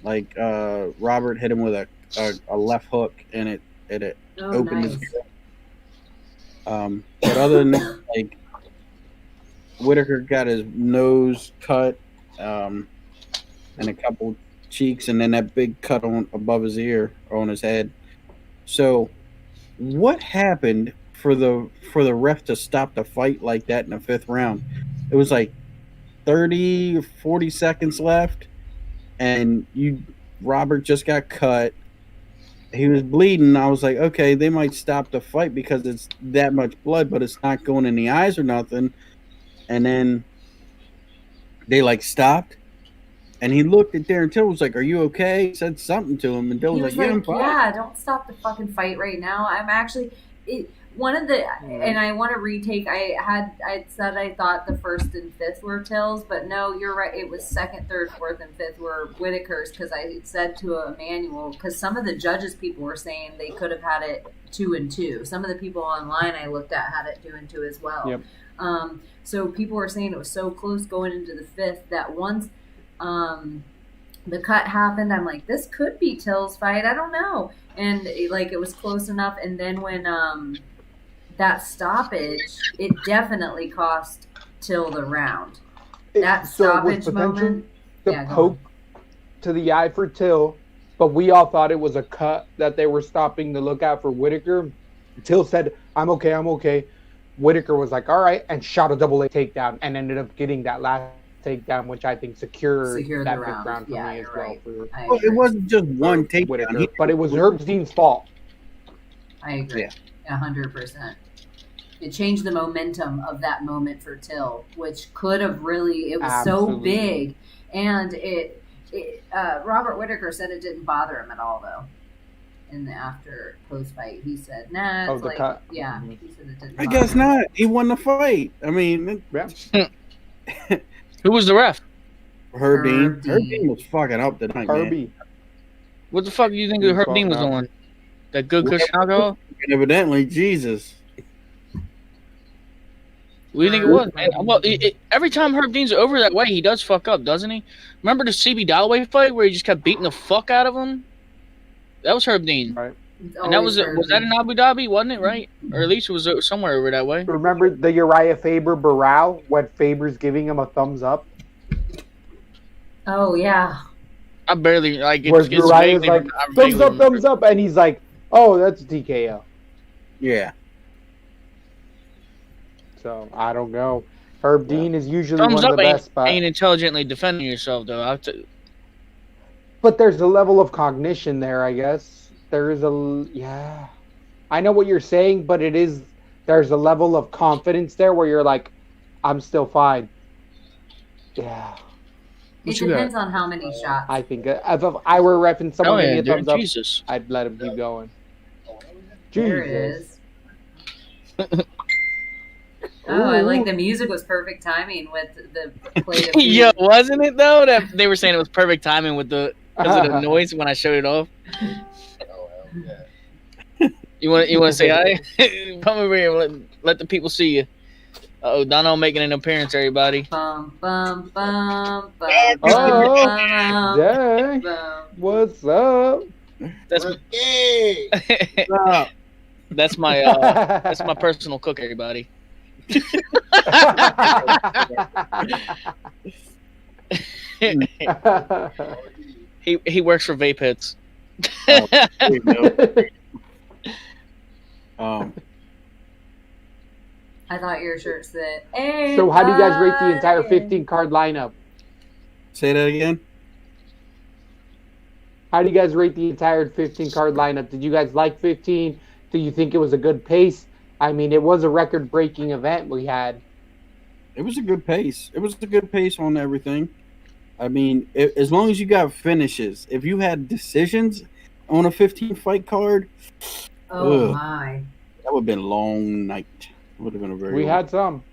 Like Robert hit him with a left hook, and it opened his ear. But other than that, like Whittaker got his nose cut, and a couple cheeks, and then that big cut on above his ear or on his head. So, what happened for the ref to stop the fight like that in the fifth round? It was like 30 or 40 seconds left, and Robert just got cut. He was bleeding. I was like, okay, they might stop the fight because it's that much blood, but it's not going in the eyes or nothing. And then they like stopped, and he looked at Darren Till, was like, "Are you okay?" He said something to him, and Bill was like, "Yeah, I'm fine." Yeah, don't stop the fucking fight right now. I'm actually one of the, and I want to retake. I said I thought the first and fifth were Till's, but no, you're right. It was second, third, fourth, and fifth were Whittaker's, because I said to Emmanuel, because some of the judges people were saying they could have had it 2 and 2. Some of the people online I looked at had it 2 and 2 as well. Yep. So people were saying it was so close going into the fifth that once the cut happened, I'm like, this could be Till's fight. I don't know. And it was close enough. And then when that stoppage, it definitely cost Till the round. That stoppage moment. The poke to the eye for Till, but we all thought it was a cut that they were stopping to look out for Whittaker. Till said, I'm okay. Whittaker was like, all right, and shot a double A takedown and ended up getting that last takedown, which I think secured that fifth round for me as well. Right. Well, it wasn't just one takedown, Whittaker, but it was Herbstein's fault. I agree. 100%. It changed the momentum of that moment for Till, which could have really, it was so big. And Robert Whittaker said it didn't bother him at all, though. In the after post fight, he said, "Nah, it's cut." Yeah, he said it didn't. I guess not. He won the fight. I mean, Who was the ref? Herb Dean. Herb Dean was fucking up tonight, Herbie. man. What the fuck do you think Herb Dean was on? That good cushion alcohol? Evidently, Jesus. What do you think it was, man? Well, every time Herb Dean's over that way, he does fuck up, doesn't he? Remember the CB Dalloway fight where he just kept beating the fuck out of him? That was Herb Dean. Right. And that was that in Abu Dhabi, wasn't it, right? Or at least it was somewhere over that way. Remember the Uriah Faber Barrow when Faber's giving him a thumbs up? Oh, yeah. I barely, like, Where Uriah's like, thumbs up, and he's like, oh, that's a TKO. Yeah. So, I don't know. Herb Dean is usually thumbs one of the best. Ain't intelligently defending yourself, though. But there's a level of cognition there, I guess. There is I know what you're saying, but there's a level of confidence there where you're like, I'm still fine. Yeah. It depends on how many shots. I think if I were repping someone gave me a thumbs up, Jesus. I'd let him keep going. There it is. Oh, I like the music was perfect timing with the plate of yeah, wasn't it though? That they were saying it was perfect timing with because of the noise when I showed it off. You want to say hi? Come over here. Let the people see you. Oh, Dono making an appearance, everybody. Bum, bum, bum, bum, oh, dang. What's up? That's my personal cook, everybody. He works for vape hits. There you go. I thought your shirt said. So how do you guys rate the entire 15 card lineup? Say that again. How do you guys rate the entire 15 card lineup? Did you guys like 15? Do you think it was a good pace? I mean, it was a record breaking event we had. It was a good pace. It was a good pace on everything. I mean, as long as you got finishes. If you had decisions on a 15 fight card, Oh ugh, my! that would have been a long night. Would have been a very We long- had some.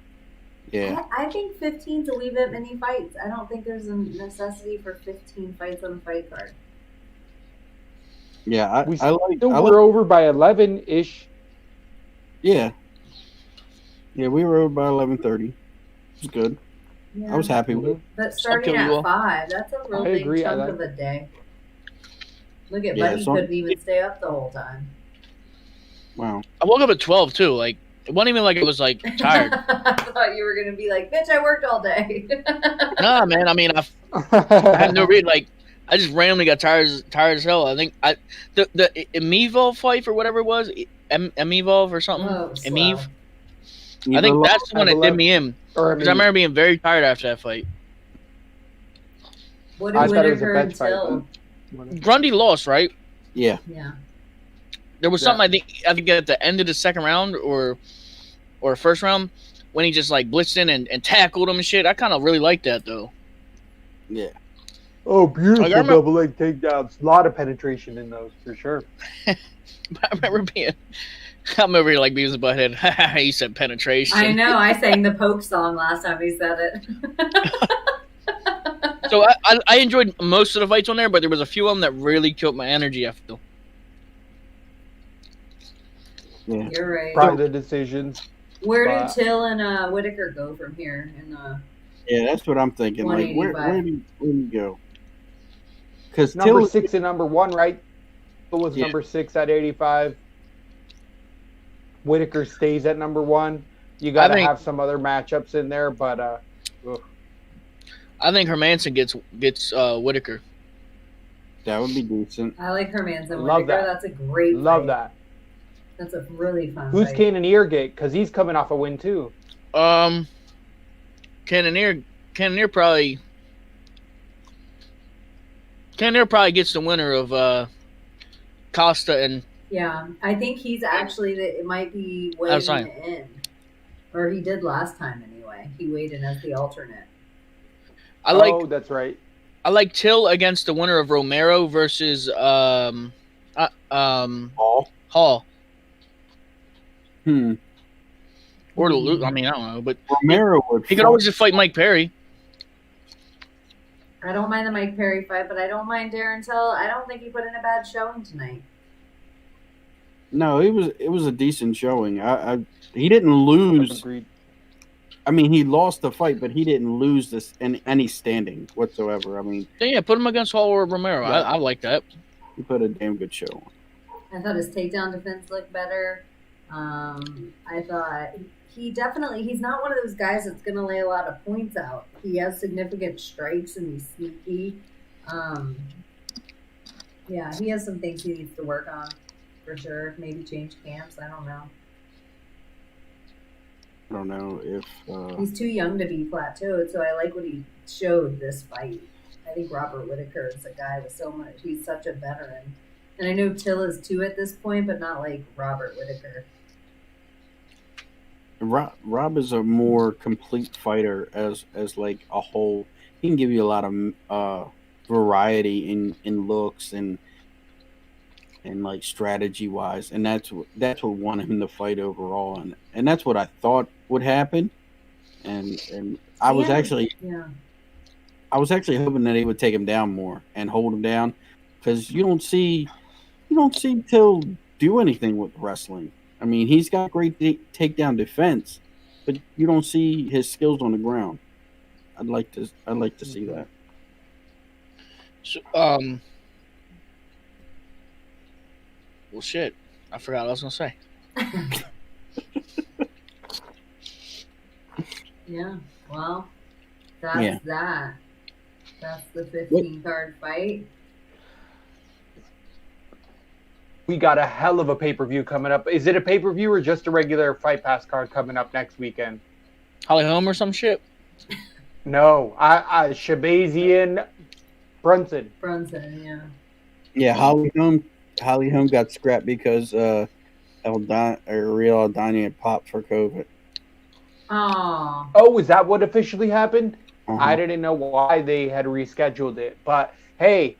Yeah. I think 15's a wee bit many fights. I don't think there's a necessity for 15 fights on a fight card. Yeah, We I like still were over by 11-ish. yeah. Yeah, we were over by 11:30. It was good. Yeah. I was happy with it. But starting kill you at all. 5, that's a real I big agree, I chunk like- of a day. Look at Yeah, Buddy so- couldn't even stay up the whole time. Wow. I woke up at 12 too. Like it wasn't even like it was like tired. I thought you were gonna be like, "Bitch, I worked all day." Nah, man. I mean, I had no reason. Like I just randomly got tired as hell. I think the Emevolve fight or whatever it was, Emevolve or something. Oh, slow. Emeve. I think that's the one that did me in. Or Because I remember being very tired after that fight. What I did thought it was a Whittaker bench fight. until? Grundy lost, right? Yeah. Yeah. There was something I think at the end of the second round or first round when he just like blitzed in and tackled him and shit. I kind of really liked that though. Yeah. Oh, beautiful Like, I remember- double leg takedowns. A lot of penetration in those, for sure. But I remember being like being a butthead. He said penetration. I know. I sang the Poke song last time he said it. So I enjoyed most of the fights on there, but there was a few of them that really killed my energy. I feel. Yeah. You're right. Probably the decisions. Where do but- Till and Whittaker go from here? Yeah, that's what I'm thinking. Like, where 185. do you go? Because Number Till 6 and number 1, right? It was Yeah. number 6 at 85. Whittaker stays at number 1. You got to think- have some other matchups in there, but I think Hermanson gets Whittaker. that would be decent. I like Hermanson Love Whittaker. that. That's a great love fight. that. That's a really fun Who's fight. Cannonier get? Because he's coming off a win too. Cannonier probably gets the winner of Costa and Yeah, I think he's actually it might be Oh, weighing sorry. in, or he did last time anyway. He weighed in as the alternate. I like Oh, that's right. Till against the winner of Romero versus All. Hall Hmm. or I mean I don't know, but Romero would. he could always just fight Mike Perry. I don't mind the Mike Perry fight, but I don't mind Darren Till. I don't think he put in a bad showing tonight. No, it was a decent showing. He didn't lose. Agreed. I mean, he lost the fight, but he didn't lose this in any standing whatsoever. I mean, Yeah, put him against Hall or Romero. Yeah. I like that. he put a damn good show on. I thought his takedown defense looked better. I thought he's not one of those guys that's going to lay a lot of points out. He has significant strikes and he's sneaky. Yeah, he has some things he needs to work on for sure. Maybe change camps. I don't know. I don't know if He's too young to be plateaued, so I like what he showed this fight. I think Robert Whittaker is a guy with so much. He's such a veteran. And I know Till is too at this point, but not like Robert Whittaker. Rob is a more complete fighter as like a whole. He can give you a lot of variety in looks and like strategy wise, and that's what won him the fight overall, and that's what I thought would happen, and I was Yeah. actually hoping that he would take him down more and hold him down, because you don't see Till do anything with wrestling. I mean, he's got great takedown defense, but you don't see his skills on the ground. I'd like to see that. So, well, shit. I forgot what I was gonna say. Yeah. Well, that's that. That's the 15-card fight. We got a hell of a pay-per-view coming up. Is it a pay-per-view or just a regular Fight Pass card coming up next weekend? Holly Holm or some shit? No, Shabazian Brunson. Brunson, yeah. Yeah, Holly Holm got scrapped because Real Aldana popped for COVID. Oh, is that what officially happened? Uh-huh. I didn't know why they had rescheduled it, but hey,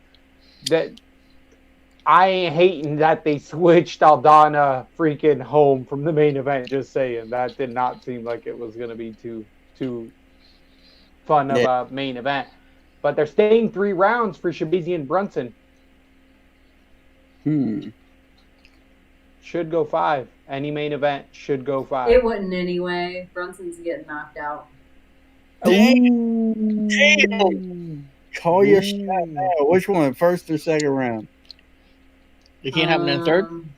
I ain't hating that they switched Aldana freaking home from the main event. Just saying, that did not seem like it was gonna be too fun of a main event. But they're staying 3 rounds for Shabazian Brunson. Should go 5. Any main event should go 5. It wouldn't anyway. Brunson's getting knocked out. Damn. Call your shot now. Which one, first or second round? It can't happen in third?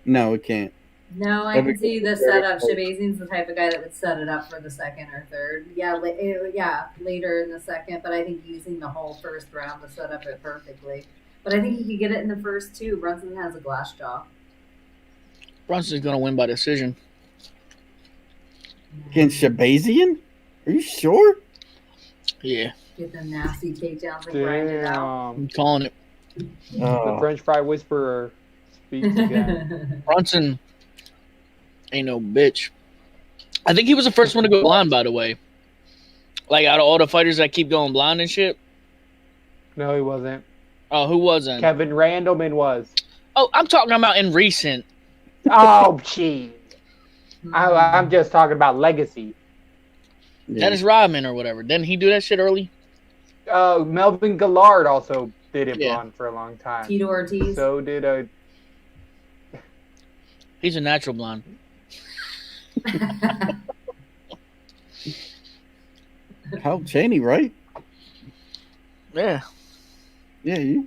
No, it can't. No, I can see the setup. Shabazian's the type of guy that would set it up for the second or third. Yeah, later in the second, but I think using the whole first round to set up it perfectly. But I think he could get it in the first 2. Brunson has a glass jaw. Brunson's going to win by decision. Against Shabazian? Are you sure? Yeah. Get them nasty takedowns and grind it out. I'm calling it. The French fry whisperer speaks again. Brunson ain't no bitch. I think he was the first one to go blind, by the way. Like, out of all the fighters that keep going blind and shit. No, he wasn't. Oh, who wasn't? Kevin Randleman was. Oh, I'm talking about in recent. Oh, jeez. I'm just talking about legacy. Dennis Rodman or whatever. Didn't he do that shit early? Melvin Gillard also did it blonde for a long time. Tito Ortiz. So did He's a natural blonde. Hal Cheney, right? Yeah. Yeah,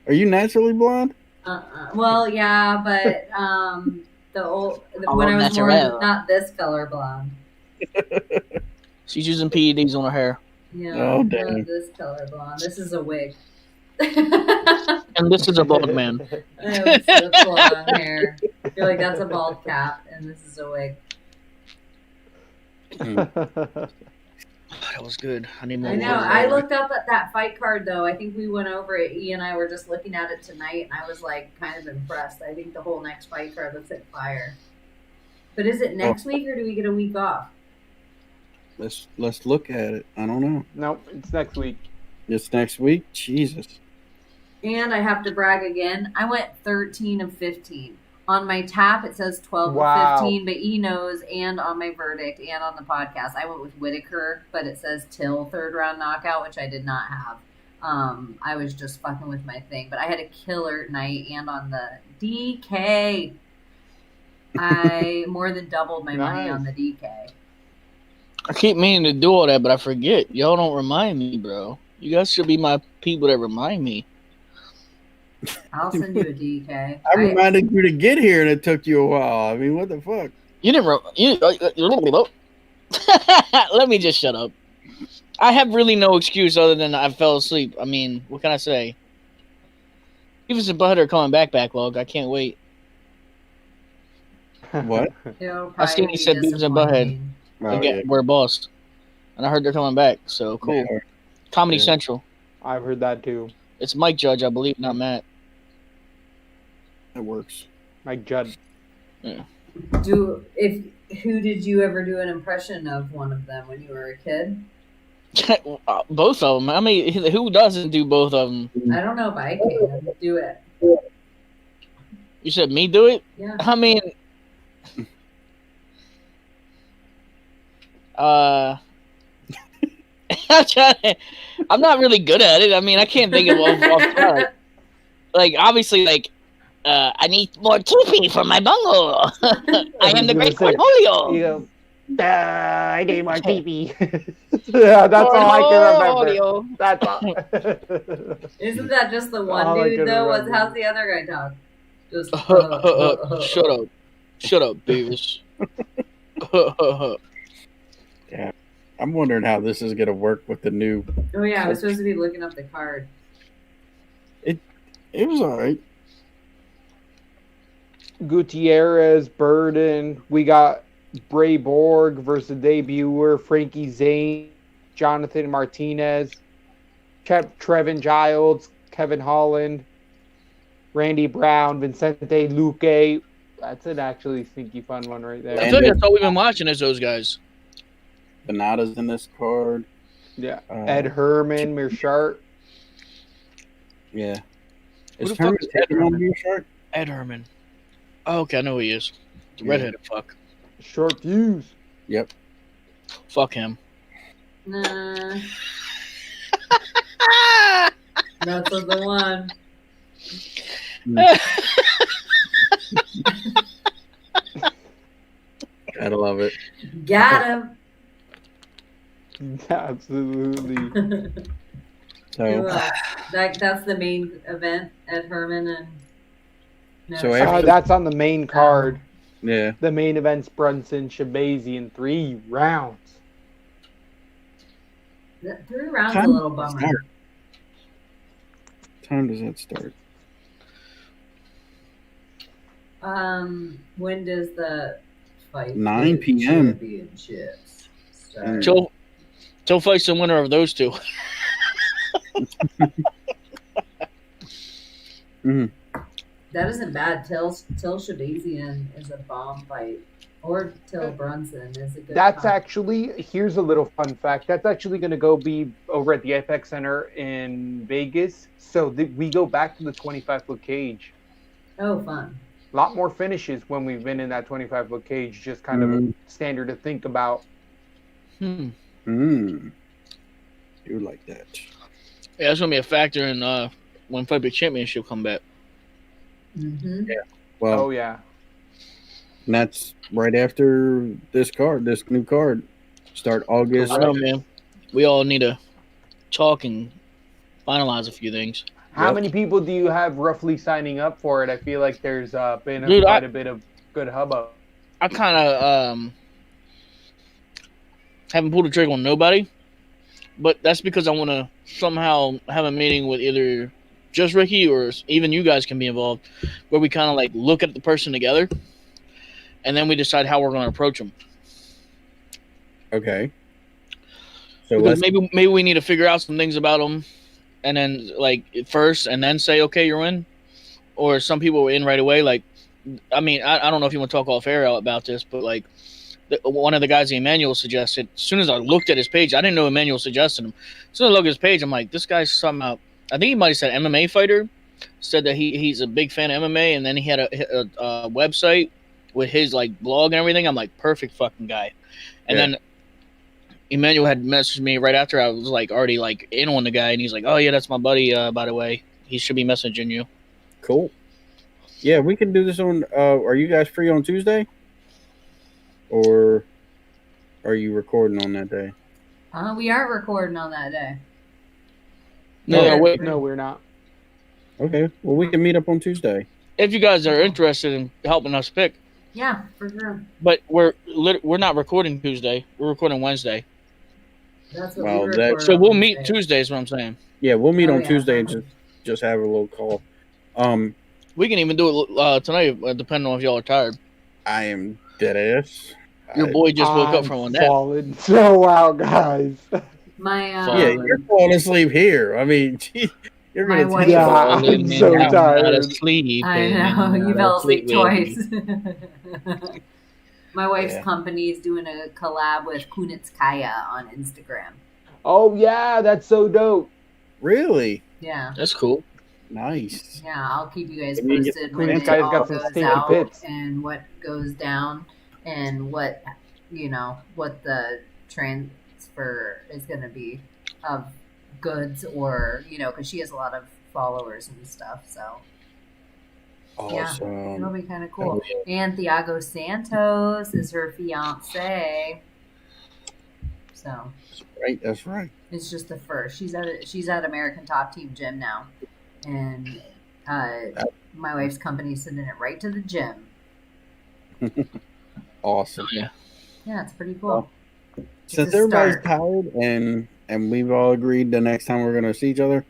are you naturally blonde? Well, yeah, but when I was more not this color blonde. She's using PEDs on her hair. Yeah, oh, damn. Not this color blonde. This is a wig. And this is a bald man. That's blonde hair. I feel like that's a bald cap, and this is a wig. That was good. I need more. I know. I looked up at that fight card, though. I think we went over it. E and I were just looking at it tonight, and I was like kind of impressed. I think the whole next fight card looks like fire. But is it next week, or do we get a week off? Let's look at it. I don't know. Nope, it's next week. It's next week? Jesus. And I have to brag again. I went 13 of 15. On my tap, it says 12 of 15, but E knows, and on my verdict, and on the podcast, I went with Whittaker, but it says till 3rd round knockout, which I did not have. I was just fucking with my thing, but I had a killer night, and on the DK, I more than doubled my money on the DK. I keep meaning to do all that, but I forget. Y'all don't remind me, bro. You guys should be my people that remind me. I'll send you a DK. I reminded you to get here, and it took you a while. I mean, what the fuck? You didn't. Let me just shut up. I have really no excuse other than I fell asleep. I mean, what can I say? Beavis and Butthead are coming back backlog. I can't wait. What? I seen he said Beavis and Butthead. Again, we're boss. And I heard they're coming back. So cool. Yeah. Comedy Central. I've heard that too. It's Mike Judge, I believe, not Matt. It works. Mike Judd. Yeah. Who did you ever do an impression of one of them when you were a kid? Both of them. I mean, who doesn't do both of them? I don't know if I can do it. You said me do it? Yeah. I mean, I'm not really good at it. I mean, I can't think of off top. Like, obviously, like, I need more TP for my bungle. I am the great portfolio. I need more TP. Yeah, that's all I can remember. That's all. Isn't that just the one dude, though? How's the other guy talk? Just, Shut up, Beavis. Yeah. I'm wondering how this is going to work with the new. Oh yeah, I was supposed to be looking up the card. It was all right. Gutierrez, Burden. We got Bray Borg versus debuter Frankie Zane, Jonathan Martinez, Trevin Giles, Kevin Holland, Randy Brown, Vincente Luque. That's an actually sneaky fun one right there. I feel like that's all we've been watching is those guys. Benada's in this card. Yeah. Ed Herman, Mearshart. Yeah. Who Is the fuck Herman is Ed taking on Herman? Mearshart? Ed Herman. Oh, okay, I know who he is. The Yeah. redheaded fuck. Short fuse. Yep. Fuck him. Nah. That's the one. Gotta love it. Got him. Absolutely. Who So, else? That's the main event at Herman and. No, So after- That's on the main card. yeah. The main event's Brunson Shabazy in 3 rounds. 3 rounds Time a little does bummer. that start? Time does that start? When does the fight? 9 p.m. Championships start? Till fights the winner of those two. Mhm. That isn't bad. Till Shabazian is a bomb fight, or Till Brunson is a good. That's fight. actually, here's a little fun fact. That's actually going to go be over at the Apex Center in Vegas. So we go back to the 25-foot cage. Oh, fun. A lot more finishes when we've been in that 25-foot cage. Just kind of a standard to think about. Hmm. You like that? Yeah, that's gonna be a factor in when Fight Big Championship come back. Mm-hmm. Yeah. Well, Oh, yeah. and that's right after this new card. Start August. I know, man. We all need to talk and finalize a few things. How Yep. many people do you have roughly signing up for it? I feel like there's been Dude, quite a bit of good hubbub. I kind of haven't pulled the trigger on nobody, but that's because I want to somehow have a meeting with either just Ricky or even you guys can be involved, where we kind of like look at the person together, and then we decide how we're going to approach them. Okay. So Because let's maybe we need to figure out some things about them, and then like first, and then say, okay, you're in. Or some people were in right away. Like, I mean, I don't know if you want to talk off air about this, but like one of the guys Emmanuel suggested. As soon as I looked at his page, I didn't know Emmanuel suggested him. As soon as I looked at his page, I'm like, this guy's somehow. I think he might have said MMA fighter. Said that he's a big fan of MMA, and then he had a website with his like blog and everything. I'm like, perfect fucking guy. And then Emmanuel had messaged me right after I was like already like in on the guy, and he's like, "Oh yeah, that's my buddy. By the way, he should be messaging you." cool. Yeah, we can do this on. Are you guys free on Tuesday? Or are you recording on that day? We aren't recording on that day. No, wait. No, we're not. Okay. Well, we can meet up on Tuesday. If you guys are interested in helping us pick, Yeah, for sure. but we're not recording Tuesday. We're recording Wednesday, That's what Well, we that- record so on we'll meet Wednesday. Tuesday. Is what I'm saying. Yeah, we'll meet Oh, on yeah. Tuesday and just have a little call. We can even do it tonight, depending on if y'all are tired. I am dead ass. Your boy just woke up from a nap. Falling so out, guys. My Yeah, you're falling asleep here. I mean, you're My gonna wife- take Yeah, a- I'm so Out tired. of sleep. I know, you fell asleep twice. My wife's Yeah. company is doing a collab with Kunitskaya on Instagram. Oh, yeah, that's so dope. Really Yeah, That's cool. nice. yeah, I'll keep you guys I mean, posted when it Kunitskaya's all got some goes stinky out pits. and what goes down and what the transfer is going to be of goods or because she has a lot of followers and stuff. So Awesome. it'll be kind of cool. And Thiago Santos is her fiance. So Right, that's right. it's just the first. She's at American Top Team Gym now, and my wife's company sending it right to the gym. Awesome. Yeah. Yeah, it's pretty cool. since a everybody's start. tired and we've all agreed the next time we're gonna see each other,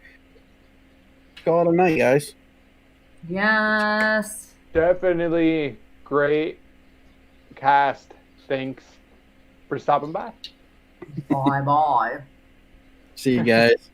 call it a night, guys. Yes. Definitely great cast. Thanks for stopping by. Bye bye. See you guys.